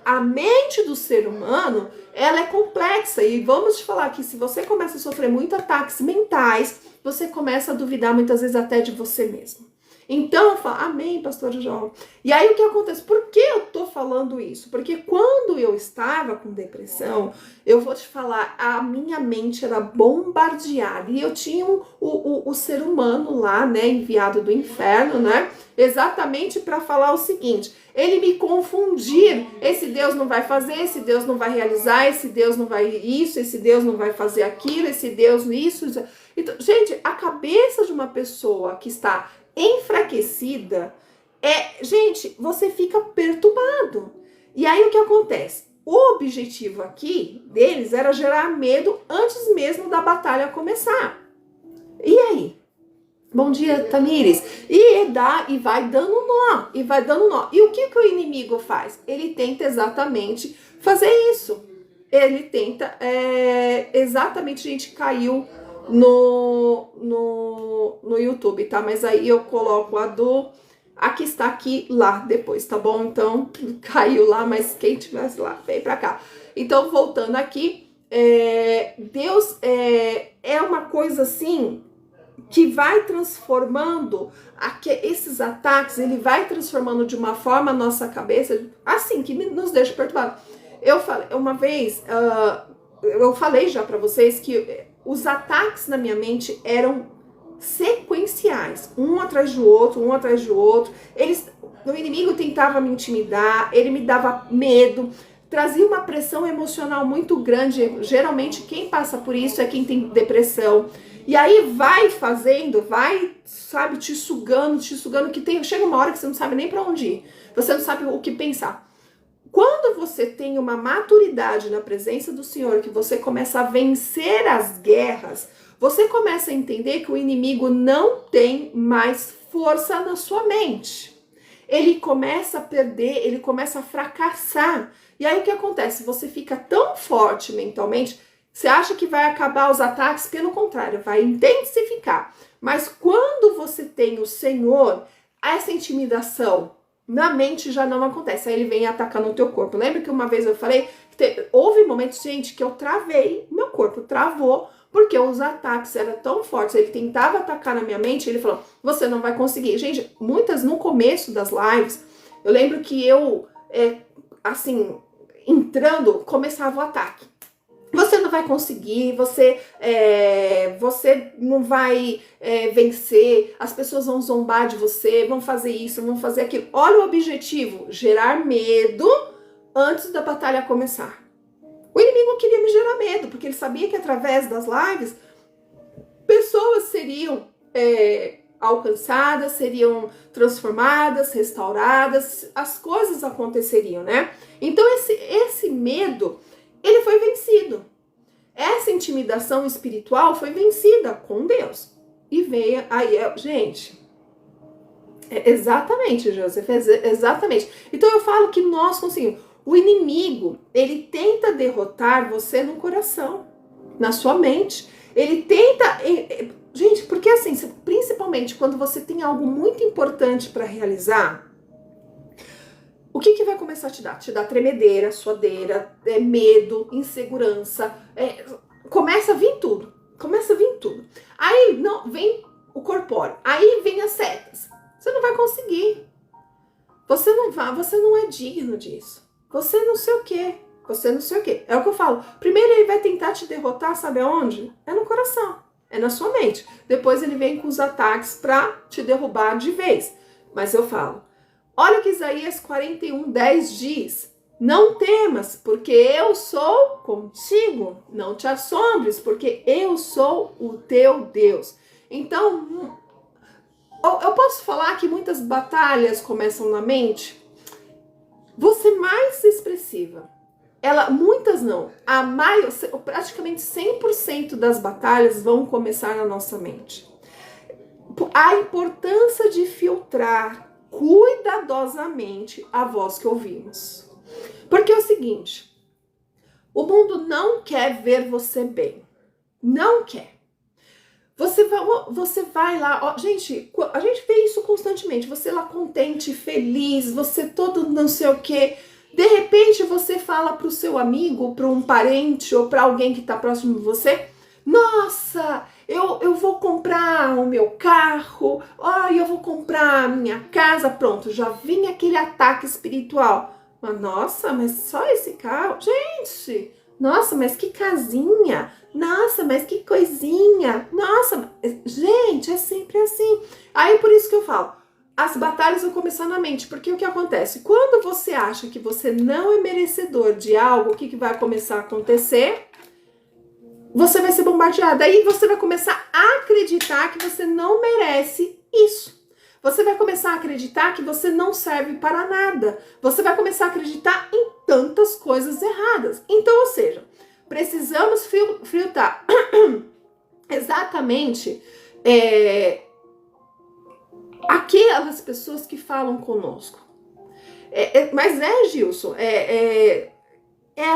A mente do ser humano, ela é complexa, e vamos te falar que se você começa a sofrer muito ataques mentais, você começa a duvidar muitas vezes até de você mesmo. Então eu falo: amém, pastor João. E aí o que acontece? Por que eu tô falando isso? Porque quando eu estava com depressão, eu vou te falar, a minha mente era bombardeada. E eu tinha o ser humano lá, né, enviado do inferno, né, exatamente para falar o seguinte: ele me confundir, esse Deus não vai fazer, esse Deus não vai realizar, esse Deus não vai isso, esse Deus não vai fazer aquilo, esse Deus isso. Então, gente, a cabeça de uma pessoa que está enfraquecida, gente, você fica perturbado. E aí o que acontece? O objetivo aqui deles era gerar medo antes mesmo da batalha começar. E aí? Bom dia, Tamires. E vai dando nó, e vai dando nó. E o que o inimigo faz? Ele tenta exatamente fazer isso. Ele tenta, exatamente, a gente caiu no YouTube, tá? Mas aí eu coloco a do... Aqui está, aqui, lá, depois, tá bom? Então, caiu lá, mas quem tivesse lá, vem pra cá. Então, voltando aqui, Deus é uma coisa assim que vai transformando esses ataques, ele vai transformando de uma forma a nossa cabeça, assim, que nos deixa perturbado. Eu falei uma vez, eu falei já pra vocês que os ataques na minha mente eram sequenciais, um atrás do outro, um atrás do outro. O inimigo tentava me intimidar, ele me dava medo, trazia uma pressão emocional muito grande. Geralmente quem passa por isso é quem tem depressão. E aí vai fazendo, vai, sabe, te sugando, chega uma hora que você não sabe nem para onde ir. Você não sabe o que pensar. Quando você tem uma maturidade na presença do Senhor, que você começa a vencer as guerras, você começa a entender que o inimigo não tem mais força na sua mente. Ele começa a perder, ele começa a fracassar. E aí o que acontece? Você fica tão forte mentalmente, você acha que vai acabar os ataques, pelo contrário, vai intensificar. Mas quando você tem o Senhor, essa intimidação na mente já não acontece. Aí ele vem atacar no teu corpo. Lembra que uma vez eu falei que houve momentos, gente, que eu travei, meu corpo travou, porque os ataques eram tão fortes. Ele tentava atacar na minha mente, ele falou, você não vai conseguir. Gente, muitas no começo das lives, eu lembro que eu, assim, entrando, começava o ataque. Você não vai conseguir, você não vai vencer, as pessoas vão zombar de você, vão fazer isso, vão fazer aquilo. Olha o objetivo, gerar medo antes da batalha começar. O inimigo queria me gerar medo, porque ele sabia que através das lives, pessoas seriam alcançadas, seriam transformadas, restauradas, as coisas aconteceriam, né? Então esse medo, ele foi vencido. Essa intimidação espiritual foi vencida com Deus. E veio aí, gente, exatamente, Joseph, exatamente. Então eu falo que nós conseguimos. O inimigo, ele tenta derrotar você no coração, na sua mente. Ele tenta... Gente, porque assim, principalmente quando você tem algo muito importante para realizar, o que vai começar a te dar? Te dá tremedeira, suadeira, medo, insegurança. Começa a vir tudo. Aí não, vem o corpóreo. Aí vem as setas. Você não vai conseguir. Você não é digno disso. Você não sei o quê. É o que eu falo. Primeiro ele vai tentar te derrotar, sabe aonde? É no coração. É na sua mente. Depois ele vem com os ataques para te derrubar de vez. Mas eu falo, olha o que Isaías 41:10 diz. Não temas, porque eu sou contigo. Não te assombres, porque eu sou o teu Deus. Então, eu posso falar que muitas batalhas começam na mente? Vou ser mais expressiva. Muitas não. Praticamente 100% das batalhas vão começar na nossa mente. A importância de filtrar cuidadosamente a voz que ouvimos. Porque é o seguinte, o mundo não quer ver você bem. Não quer. Você vai lá, gente, a gente vê isso constantemente, você lá contente, feliz, você todo não sei o quê. De repente você fala para o seu amigo, para um parente ou para alguém que está próximo de você, nossa, eu vou comprar o meu carro, eu vou comprar a minha casa, pronto, já vem aquele ataque espiritual. Mas, nossa, mas só esse carro? Gente, nossa, mas que casinha, nossa, mas que coisinha, nossa, gente, é sempre assim. Aí por isso que eu falo, as batalhas vão começar na mente, porque o que acontece? Quando você acha que você não é merecedor de algo, o que vai começar a acontecer? Você vai ser bombardeado. Aí você vai começar a acreditar que você não merece isso. Você vai começar a acreditar que você não serve para nada. Você vai começar a acreditar em tantas coisas erradas. Então, ou seja, precisamos filtrar exatamente aquelas pessoas que falam conosco. Mas Gilson,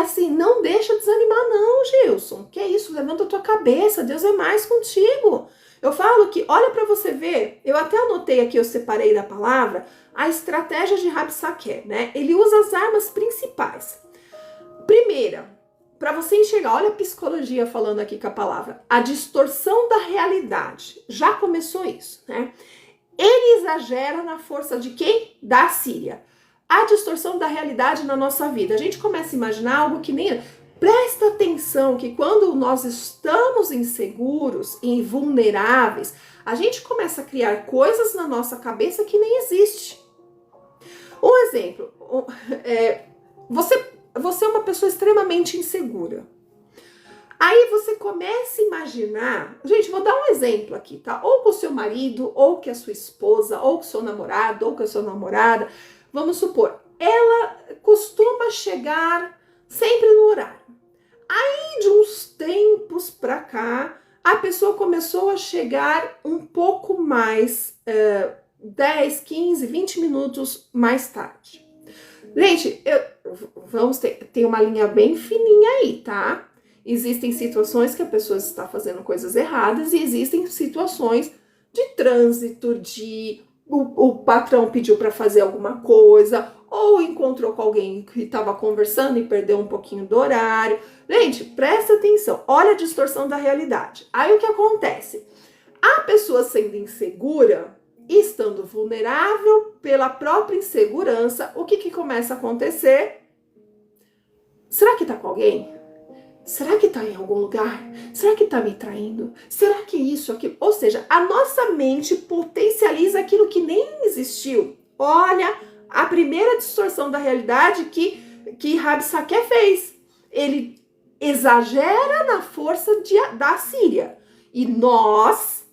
assim, não deixa desanimar não, Gilson. Que é isso? Levanta a tua cabeça, Deus é mais contigo. Eu falo que, olha para você ver, eu até anotei aqui, eu separei da palavra, a estratégia de Rabsaque, né? Ele usa as armas principais. Primeira, para você enxergar, olha a psicologia falando aqui com a palavra, a distorção da realidade. Já começou isso, né? Ele exagera na força de quem? Da Síria. A distorção da realidade na nossa vida. A gente começa a imaginar algo que nem... Presta atenção que quando nós estamos inseguros e vulneráveis, a gente começa a criar coisas na nossa cabeça que nem existe. Um exemplo, você é uma pessoa extremamente insegura. Aí você começa a imaginar, gente, vou dar um exemplo aqui, tá? Ou com o seu marido, ou com a sua esposa, ou com o seu namorado, ou com a sua namorada. Vamos supor, ela costuma chegar sempre no horário. Aí de uns tempos pra cá, a pessoa começou a chegar um pouco mais, 10, 15, 20 minutos mais tarde. Gente, vamos ter uma linha bem fininha aí, tá? Existem situações que a pessoa está fazendo coisas erradas e existem situações de trânsito, o patrão pediu para fazer alguma coisa, ou encontrou com alguém que estava conversando e perdeu um pouquinho do horário. Gente, presta atenção, olha a distorção da realidade. Aí o que acontece? A pessoa sendo insegura, estando vulnerável pela própria insegurança, o que começa a acontecer? Será que tá com alguém? Será que tá em algum lugar? Será que tá me traindo? Será que isso, aquilo? Ou seja, a nossa mente potencializa aquilo que nem existiu. Olha a primeira distorção da realidade que Rabsaqué fez. Ele exagera na força da Síria. E nós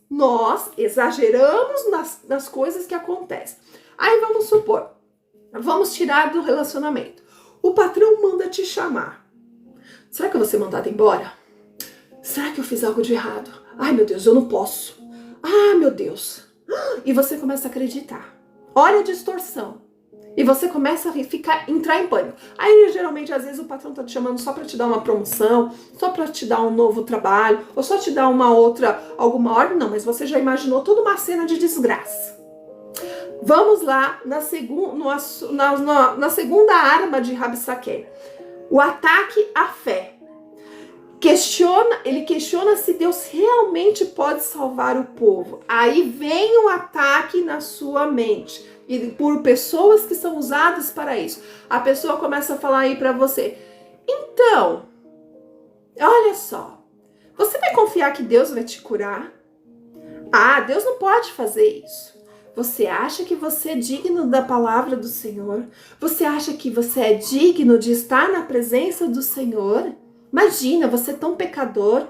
exageramos nas coisas que acontecem. Aí vamos supor, vamos tirar do relacionamento. O patrão manda te chamar. Será que eu vou ser mandada embora? Será que eu fiz algo de errado? Ai, meu Deus, eu não posso. Ah, meu Deus. E você começa a acreditar. Olha a distorção. E você começa a entrar em pânico. Aí, geralmente, às vezes, o patrão tá te chamando só para te dar uma promoção, só para te dar um novo trabalho, ou só te dar alguma ordem. Não, mas você já imaginou toda uma cena de desgraça. Vamos lá na segunda arma de Rabsaqué. O ataque à fé. Ele questiona se Deus realmente pode salvar o povo. Aí vem o ataque na sua mente. E por pessoas que são usadas para isso. A pessoa começa a falar aí para você. Então, olha só. Você vai confiar que Deus vai te curar? Ah, Deus não pode fazer isso. Você acha que você é digno da palavra do Senhor? Você acha que você é digno de estar na presença do Senhor? Imagina, você é tão pecador,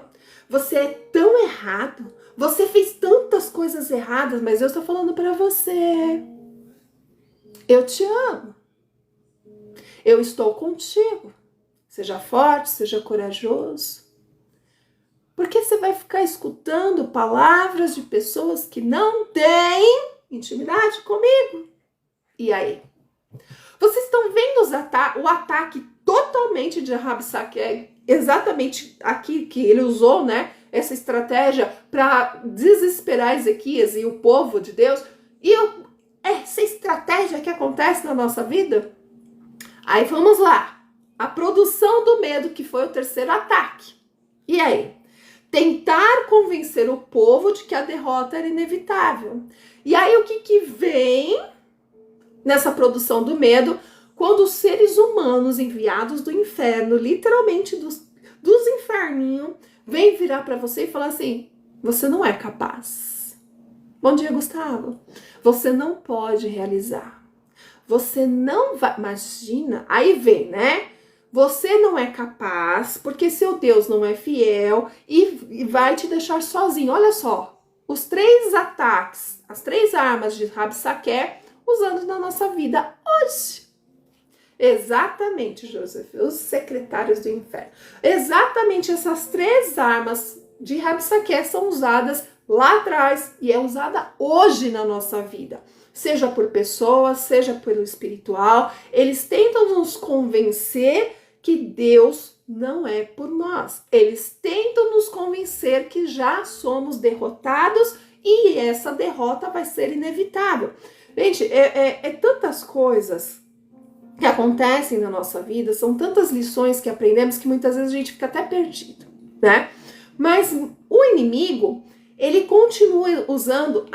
você é tão errado, você fez tantas coisas erradas, mas eu estou falando para você. Eu te amo. Eu estou contigo. Seja forte, seja corajoso. Por que você vai ficar escutando palavras de pessoas que não têm intimidade comigo? E aí? Vocês estão vendo o ataque totalmente de Rabsaqué, exatamente aqui que ele usou, né? Essa estratégia para desesperar Ezequias e o povo de Deus. E essa estratégia que acontece na nossa vida? Aí vamos lá. A produção do medo, que foi o terceiro ataque. E aí? Tentar convencer o povo de que a derrota era inevitável. E aí o que vem nessa produção do medo? Quando os seres humanos enviados do inferno, literalmente dos inferninhos, vêm virar para você e falar assim: você não é capaz. Bom dia, Gustavo. Você não pode realizar. Você não vai... Imagina, aí vem, né? Você não é capaz, porque seu Deus não é fiel e vai te deixar sozinho. Olha só, os 3 ataques, as 3 armas de Rabsaqué usando na nossa vida hoje. Exatamente, Joseph, os secretários do inferno. Exatamente essas 3 armas de Rabsaqué são usadas lá atrás e é usada hoje na nossa vida. Seja por pessoas, seja pelo espiritual. Eles tentam nos convencer que Deus não é por nós. Eles tentam nos convencer que já somos derrotados e essa derrota vai ser inevitável. Gente, tantas coisas que acontecem na nossa vida, são tantas lições que aprendemos que muitas vezes a gente fica até perdido, né? Mas o inimigo, ele continua usando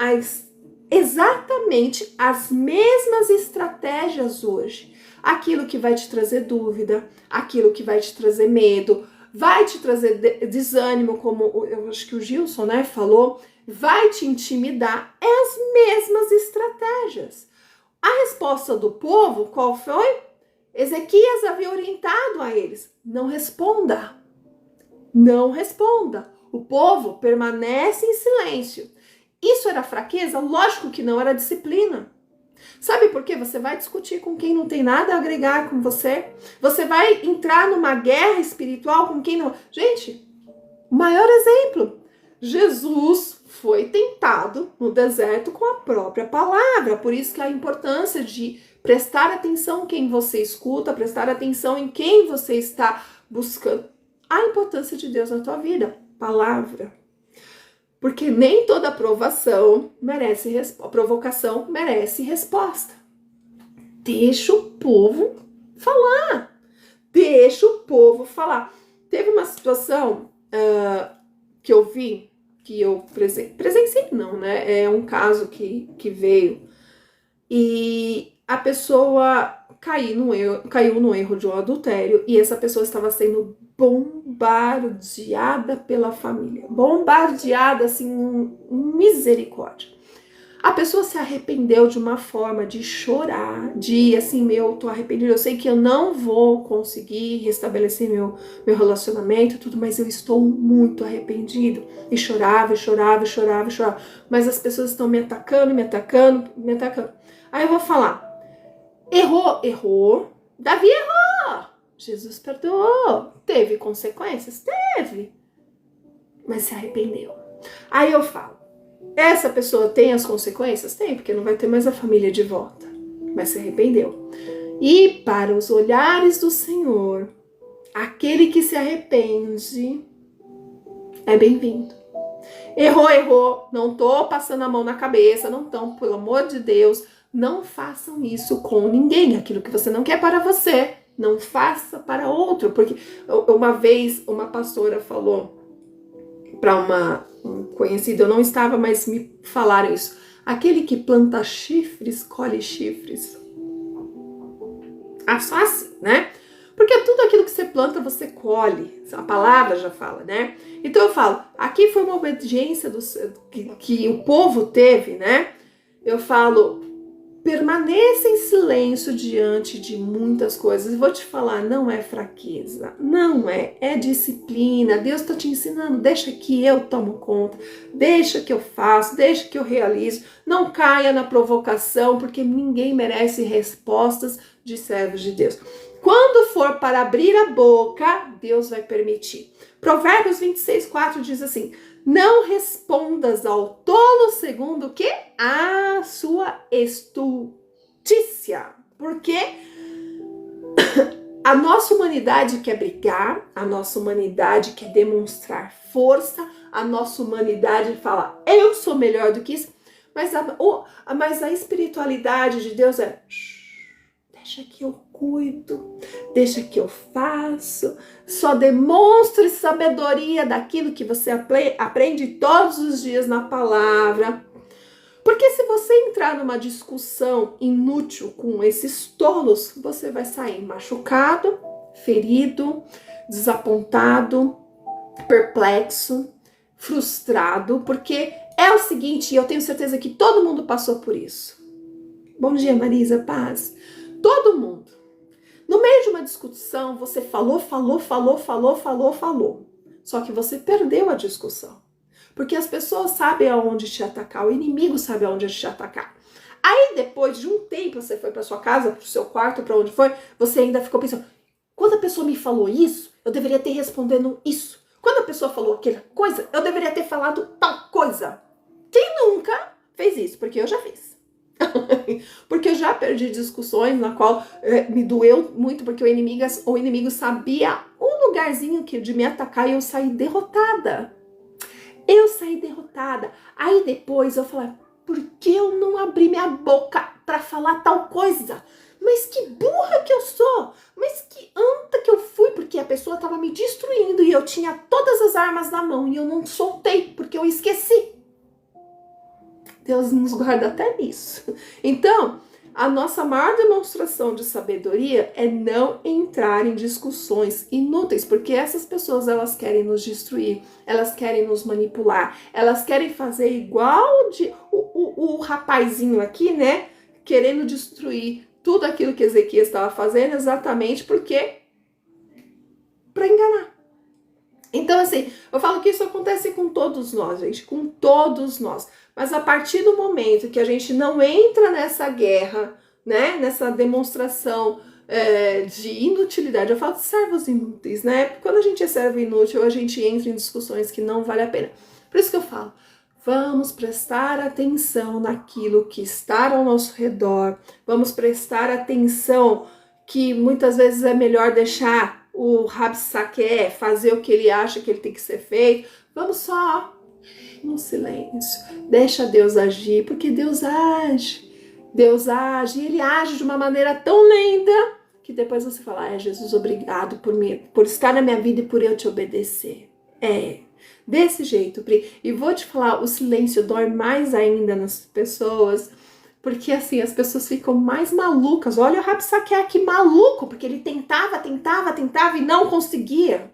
exatamente as mesmas estratégias hoje. aquilo que vai te trazer dúvida, aquilo que vai te trazer medo, vai te trazer desânimo, como eu acho que o Gilson, né, falou, vai te intimidar. É as mesmas estratégias. A resposta do povo, qual foi? Ezequias havia orientado a eles: não responda. Não responda. O povo permanece em silêncio. Isso era fraqueza? Lógico que não, era disciplina. Sabe por quê? Você vai discutir com quem não tem nada a agregar com você. Você vai entrar numa guerra espiritual com quem não... Gente, o maior exemplo. Jesus foi tentado no deserto com a própria palavra. Por isso que a importância de prestar atenção em quem você escuta, prestar atenção em quem você está buscando. A importância de Deus na tua vida. Palavra. Porque nem toda provocação merece resposta. Deixa o povo falar. Deixa o povo falar. Teve uma situação que eu vi, que eu presenciei não, né? É um caso que veio. E a pessoa caiu no erro de um adultério e essa pessoa estava sendo bombardeada pela família. Bombardeada, assim, misericórdia. A pessoa se arrependeu de uma forma de chorar, de assim, eu tô arrependida, eu sei que eu não vou conseguir restabelecer meu relacionamento, tudo, mas eu estou muito arrependido. E chorava, e chorava, e chorava, e chorava. Mas as pessoas estão me atacando, me atacando, me atacando. Aí eu vou falar, errou, Davi errou, Jesus perdoou, teve consequências? Teve, mas se arrependeu. Aí eu falo, essa pessoa tem as consequências? Tem, porque não vai ter mais a família de volta, mas se arrependeu. E para os olhares do Senhor, aquele que se arrepende é bem-vindo. Errou, não tô passando a mão na cabeça, não tão, pelo amor de Deus, não façam isso com ninguém. Aquilo que você não quer para você, não faça para outro. Porque uma vez uma pastora falou para um conhecido, eu não estava, mas me falaram isso. Aquele que planta chifres, colhe chifres. Só assim, né? Porque tudo aquilo que você planta, você colhe. A palavra já fala, né? Então eu falo, aqui foi uma obediência que o povo teve, né? Eu falo, permaneça em silêncio diante de muitas coisas. Vou te falar, não é fraqueza, não é disciplina. Deus está te ensinando, deixa que eu tomo conta, deixa que eu faço, deixa que eu realizo. Não caia na provocação, porque ninguém merece respostas de servos de Deus. Quando for para abrir a boca, Deus vai permitir. Provérbios 26:4 diz assim: não respondas ao tolo segundo o quê? A sua estultícia. Porque a nossa humanidade quer brigar, a nossa humanidade quer demonstrar força, a nossa humanidade fala, eu sou melhor do que isso. Mas a espiritualidade de Deus é, deixa que eu cuido, deixa que eu faço, só demonstre sabedoria daquilo que você aprende todos os dias na palavra. Porque se você entrar numa discussão inútil com esses tolos, você vai sair machucado, ferido, desapontado, perplexo, frustrado, porque é o seguinte, eu tenho certeza que todo mundo passou por isso. Bom dia, Marisa, paz. Todo mundo. No meio de uma discussão, você falou. Só que você perdeu a discussão. Porque as pessoas sabem aonde te atacar, o inimigo sabe aonde te atacar. Aí depois de um tempo, você foi para sua casa, para o seu quarto, para onde foi, você ainda ficou pensando, quando a pessoa me falou isso, eu deveria ter respondido isso. Quando a pessoa falou aquela coisa, eu deveria ter falado tal coisa. Quem nunca fez isso? Porque eu já fiz. Porque eu já perdi discussões na qual me doeu muito, porque o inimigo sabia um lugarzinho de me atacar e eu saí derrotada. Aí depois eu falei, por que eu não abri minha boca para falar tal coisa? Mas que burra que eu sou! Mas que anta que eu fui! Porque a pessoa estava me destruindo e eu tinha todas as armas na mão e eu não soltei, porque eu esqueci. Deus nos guarda até nisso. Então, A nossa maior demonstração de sabedoria é não entrar em discussões inúteis, porque essas pessoas, elas querem nos destruir, elas querem nos manipular, elas querem fazer igual o rapazinho aqui, né? Querendo destruir tudo aquilo que Ezequias estava fazendo, exatamente porque para enganar. Então, assim, eu falo que isso acontece com todos nós, gente, com todos nós. Mas a partir do momento que a gente não entra nessa guerra, né, nessa demonstração de inutilidade, eu falo de servos inúteis, né? Quando a gente é servo inútil, a gente entra em discussões que não vale a pena. Por isso que eu falo, vamos prestar atenção naquilo que está ao nosso redor, vamos prestar atenção que muitas vezes é melhor deixar o Rabsaque fazer o que ele acha que ele tem que ser feito. Vamos só no silêncio. Deixa Deus agir, porque Deus age. Deus age, e ele age de uma maneira tão linda que depois você fala, Jesus, obrigado por estar na minha vida e por eu te obedecer. Desse jeito, Pri. E vou te falar, o silêncio dói mais ainda nas pessoas, porque assim, as pessoas ficam mais malucas. Olha o Rabsaque aqui maluco, porque ele tentava e não conseguia.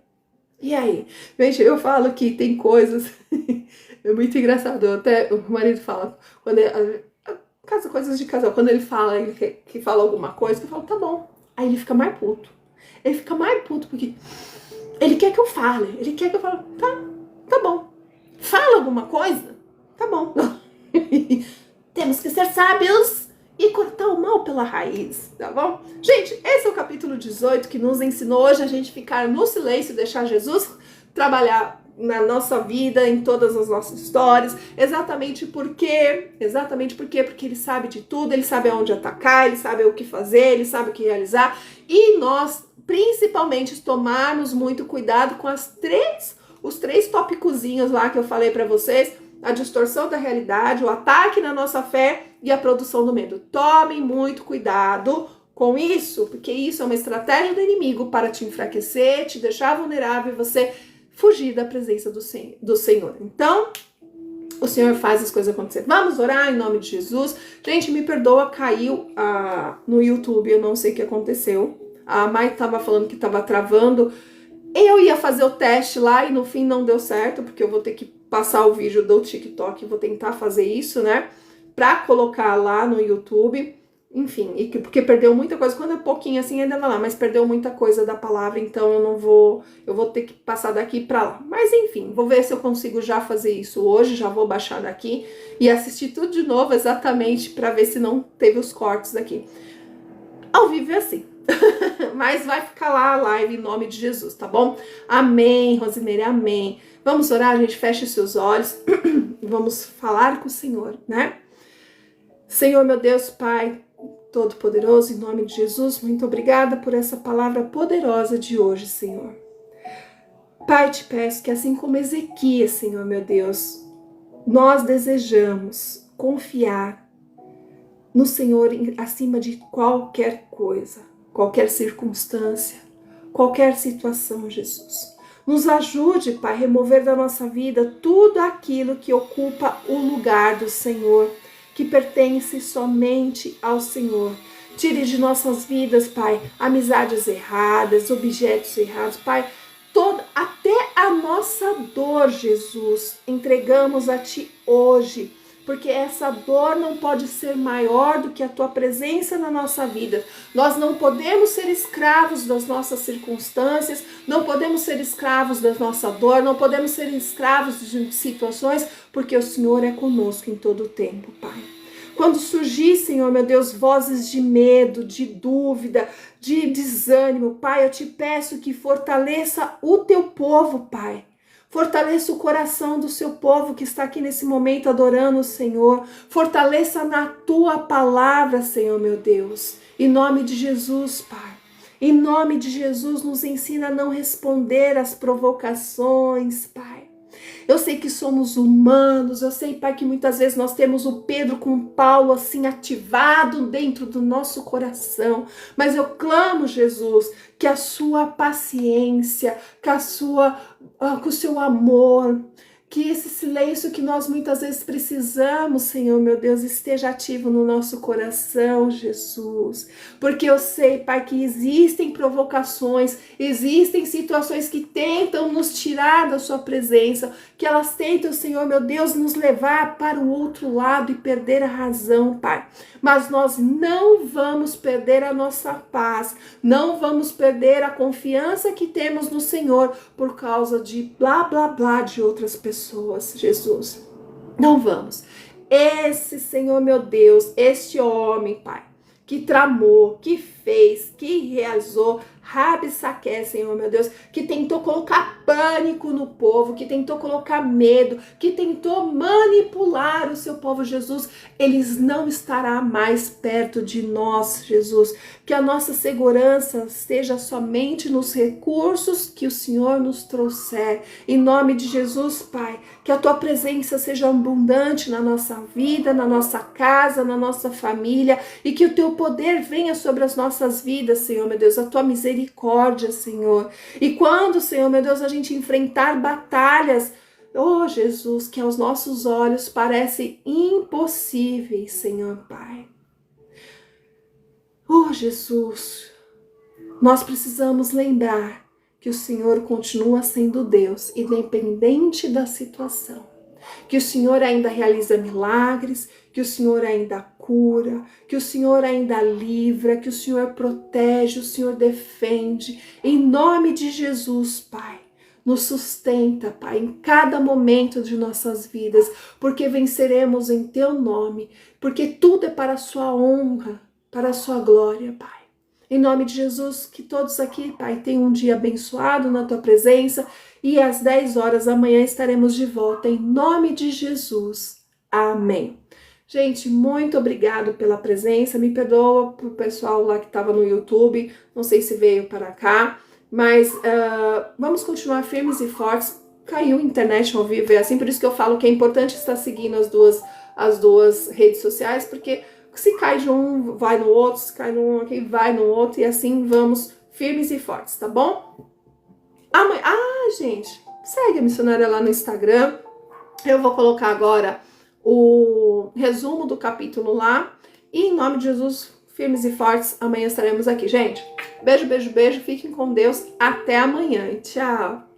E aí? Gente, eu falo que tem coisas... é muito engraçado. Até o marido fala, quando coisas de casal, quando ele fala, que fala alguma coisa, eu falo, tá bom. Aí ele fica mais puto. Ele fica mais puto, porque ele quer que eu fale. Ele quer que eu fale, tá bom. Fala alguma coisa? Tá bom. Temos que ser sábios e cortar o mal pela raiz, tá bom? Gente, esse é o capítulo 18 que nos ensinou hoje a gente ficar no silêncio e deixar Jesus trabalhar na nossa vida, em todas as nossas histórias, exatamente porque ele sabe de tudo, ele sabe aonde atacar, ele sabe o que fazer, ele sabe o que realizar, e nós, principalmente, tomarmos muito cuidado com os três tópicozinhos lá que eu falei para vocês, a distorção da realidade, o ataque na nossa fé e a produção do medo. Tomem muito cuidado com isso, porque isso é uma estratégia do inimigo para te enfraquecer, te deixar vulnerável e você fugir da presença do Senhor. Então, o Senhor faz as coisas acontecer. Vamos orar em nome de Jesus. Gente, me perdoa, caiu no YouTube, eu não sei o que aconteceu. A Mai estava falando que estava travando. Eu ia fazer o teste lá e no fim não deu certo, porque eu vou ter que passar o vídeo do TikTok, vou tentar fazer isso, né? Pra colocar lá no YouTube. Enfim, porque perdeu muita coisa. Quando é pouquinho assim, ainda vai lá, mas perdeu muita coisa da palavra, então eu vou ter que passar daqui pra lá. Mas enfim, vou ver se eu consigo já fazer isso hoje, já vou baixar daqui e assistir tudo de novo, exatamente, pra ver se não teve os cortes aqui. Ao vivo é assim. Mas vai ficar lá a live em nome de Jesus, tá bom? Amém, Rosimeire, amém. Vamos orar, gente, feche seus olhos. Vamos falar com o Senhor, né? Senhor, meu Deus, Pai Todo-Poderoso, em nome de Jesus, muito obrigada por essa palavra poderosa de hoje, Senhor. Pai, te peço que assim como Ezequias, Senhor, meu Deus, nós desejamos confiar no Senhor acima de qualquer coisa, qualquer circunstância, qualquer situação, Jesus. Nos ajude, Pai, a remover da nossa vida tudo aquilo que ocupa o lugar do Senhor, que pertence somente ao Senhor. Tire de nossas vidas, Pai, amizades erradas, objetos errados, Pai, até a nossa dor, Jesus, entregamos a Ti hoje, porque essa dor não pode ser maior do que a Tua presença na nossa vida. Nós não podemos ser escravos das nossas circunstâncias, não podemos ser escravos da nossa dor, não podemos ser escravos de situações, porque o Senhor é conosco em todo o tempo, Pai. Quando surgir, Senhor, meu Deus, vozes de medo, de dúvida, de desânimo, Pai, eu te peço que fortaleça o Teu povo, Pai. Fortaleça o coração do seu povo que está aqui nesse momento adorando o Senhor. Fortaleça na Tua palavra, Senhor, meu Deus. Em nome de Jesus, Pai. Em nome de Jesus, nos ensina a não responder às provocações, Pai. Eu sei que somos humanos, eu sei, Pai, que muitas vezes nós temos o Pedro com o Paulo assim ativado dentro do nosso coração, mas eu clamo, Jesus, que a sua paciência, com o seu amor, Que esse silêncio que nós muitas vezes precisamos, Senhor, meu Deus, esteja ativo no nosso coração, Jesus. Porque eu sei, Pai, que existem provocações, existem situações que tentam nos tirar da sua presença, que elas tentam, Senhor, meu Deus, nos levar para o outro lado e perder a razão, Pai. Mas nós não vamos perder a nossa paz, não vamos perder a confiança que temos no Senhor por causa de blá, blá, blá de outras pessoas, Jesus. Não vamos. Esse, Senhor, meu Deus, este homem, Pai, que tramou, que fez, que realizou, Rabsaque, Senhor, meu Deus, que tentou colocar pânico no povo, que tentou colocar medo, que tentou manipular o seu povo, Jesus, eles não estará mais perto de nós, Jesus. Que a nossa segurança esteja somente nos recursos que o Senhor nos trouxer. Em nome de Jesus, Pai, que a tua presença seja abundante na nossa vida, na nossa casa, na nossa família, e que o teu poder venha sobre as nossas vidas, Senhor, meu Deus, a tua misericórdia, Senhor. E quando, Senhor, meu Deus, a gente enfrentar batalhas, oh, Jesus, que aos nossos olhos parecem impossíveis, Senhor, Pai. Oh, Jesus, nós precisamos lembrar que o Senhor continua sendo Deus, independente da situação. Que o Senhor ainda realiza milagres, que o Senhor ainda cura, que o Senhor ainda livra, que o Senhor protege, o Senhor defende. Em nome de Jesus, Pai, nos sustenta, Pai, em cada momento de nossas vidas, porque venceremos em Teu nome, porque tudo é para a Sua honra, para a Sua glória, Pai. Em nome de Jesus, que todos aqui, Pai, tenham um dia abençoado na Tua presença e às 10 horas da manhã estaremos de volta, em nome de Jesus. Amém. Gente, muito obrigado pela presença, me perdoa pro pessoal lá que estava no YouTube, não sei se veio para cá, mas vamos continuar firmes e fortes. Caiu a internet ao vivo, é assim, por isso que eu falo que é importante estar seguindo as duas redes sociais, porque se cai de um, vai no outro, se cai num aqui, vai no outro, e assim vamos firmes e fortes, tá bom? Amanhã, gente, segue a missionária lá no Instagram, eu vou colocar agora o resumo do capítulo lá, e em nome de Jesus, firmes e fortes, amanhã estaremos aqui, gente. Beijo, beijo, beijo, fiquem com Deus, até amanhã, tchau!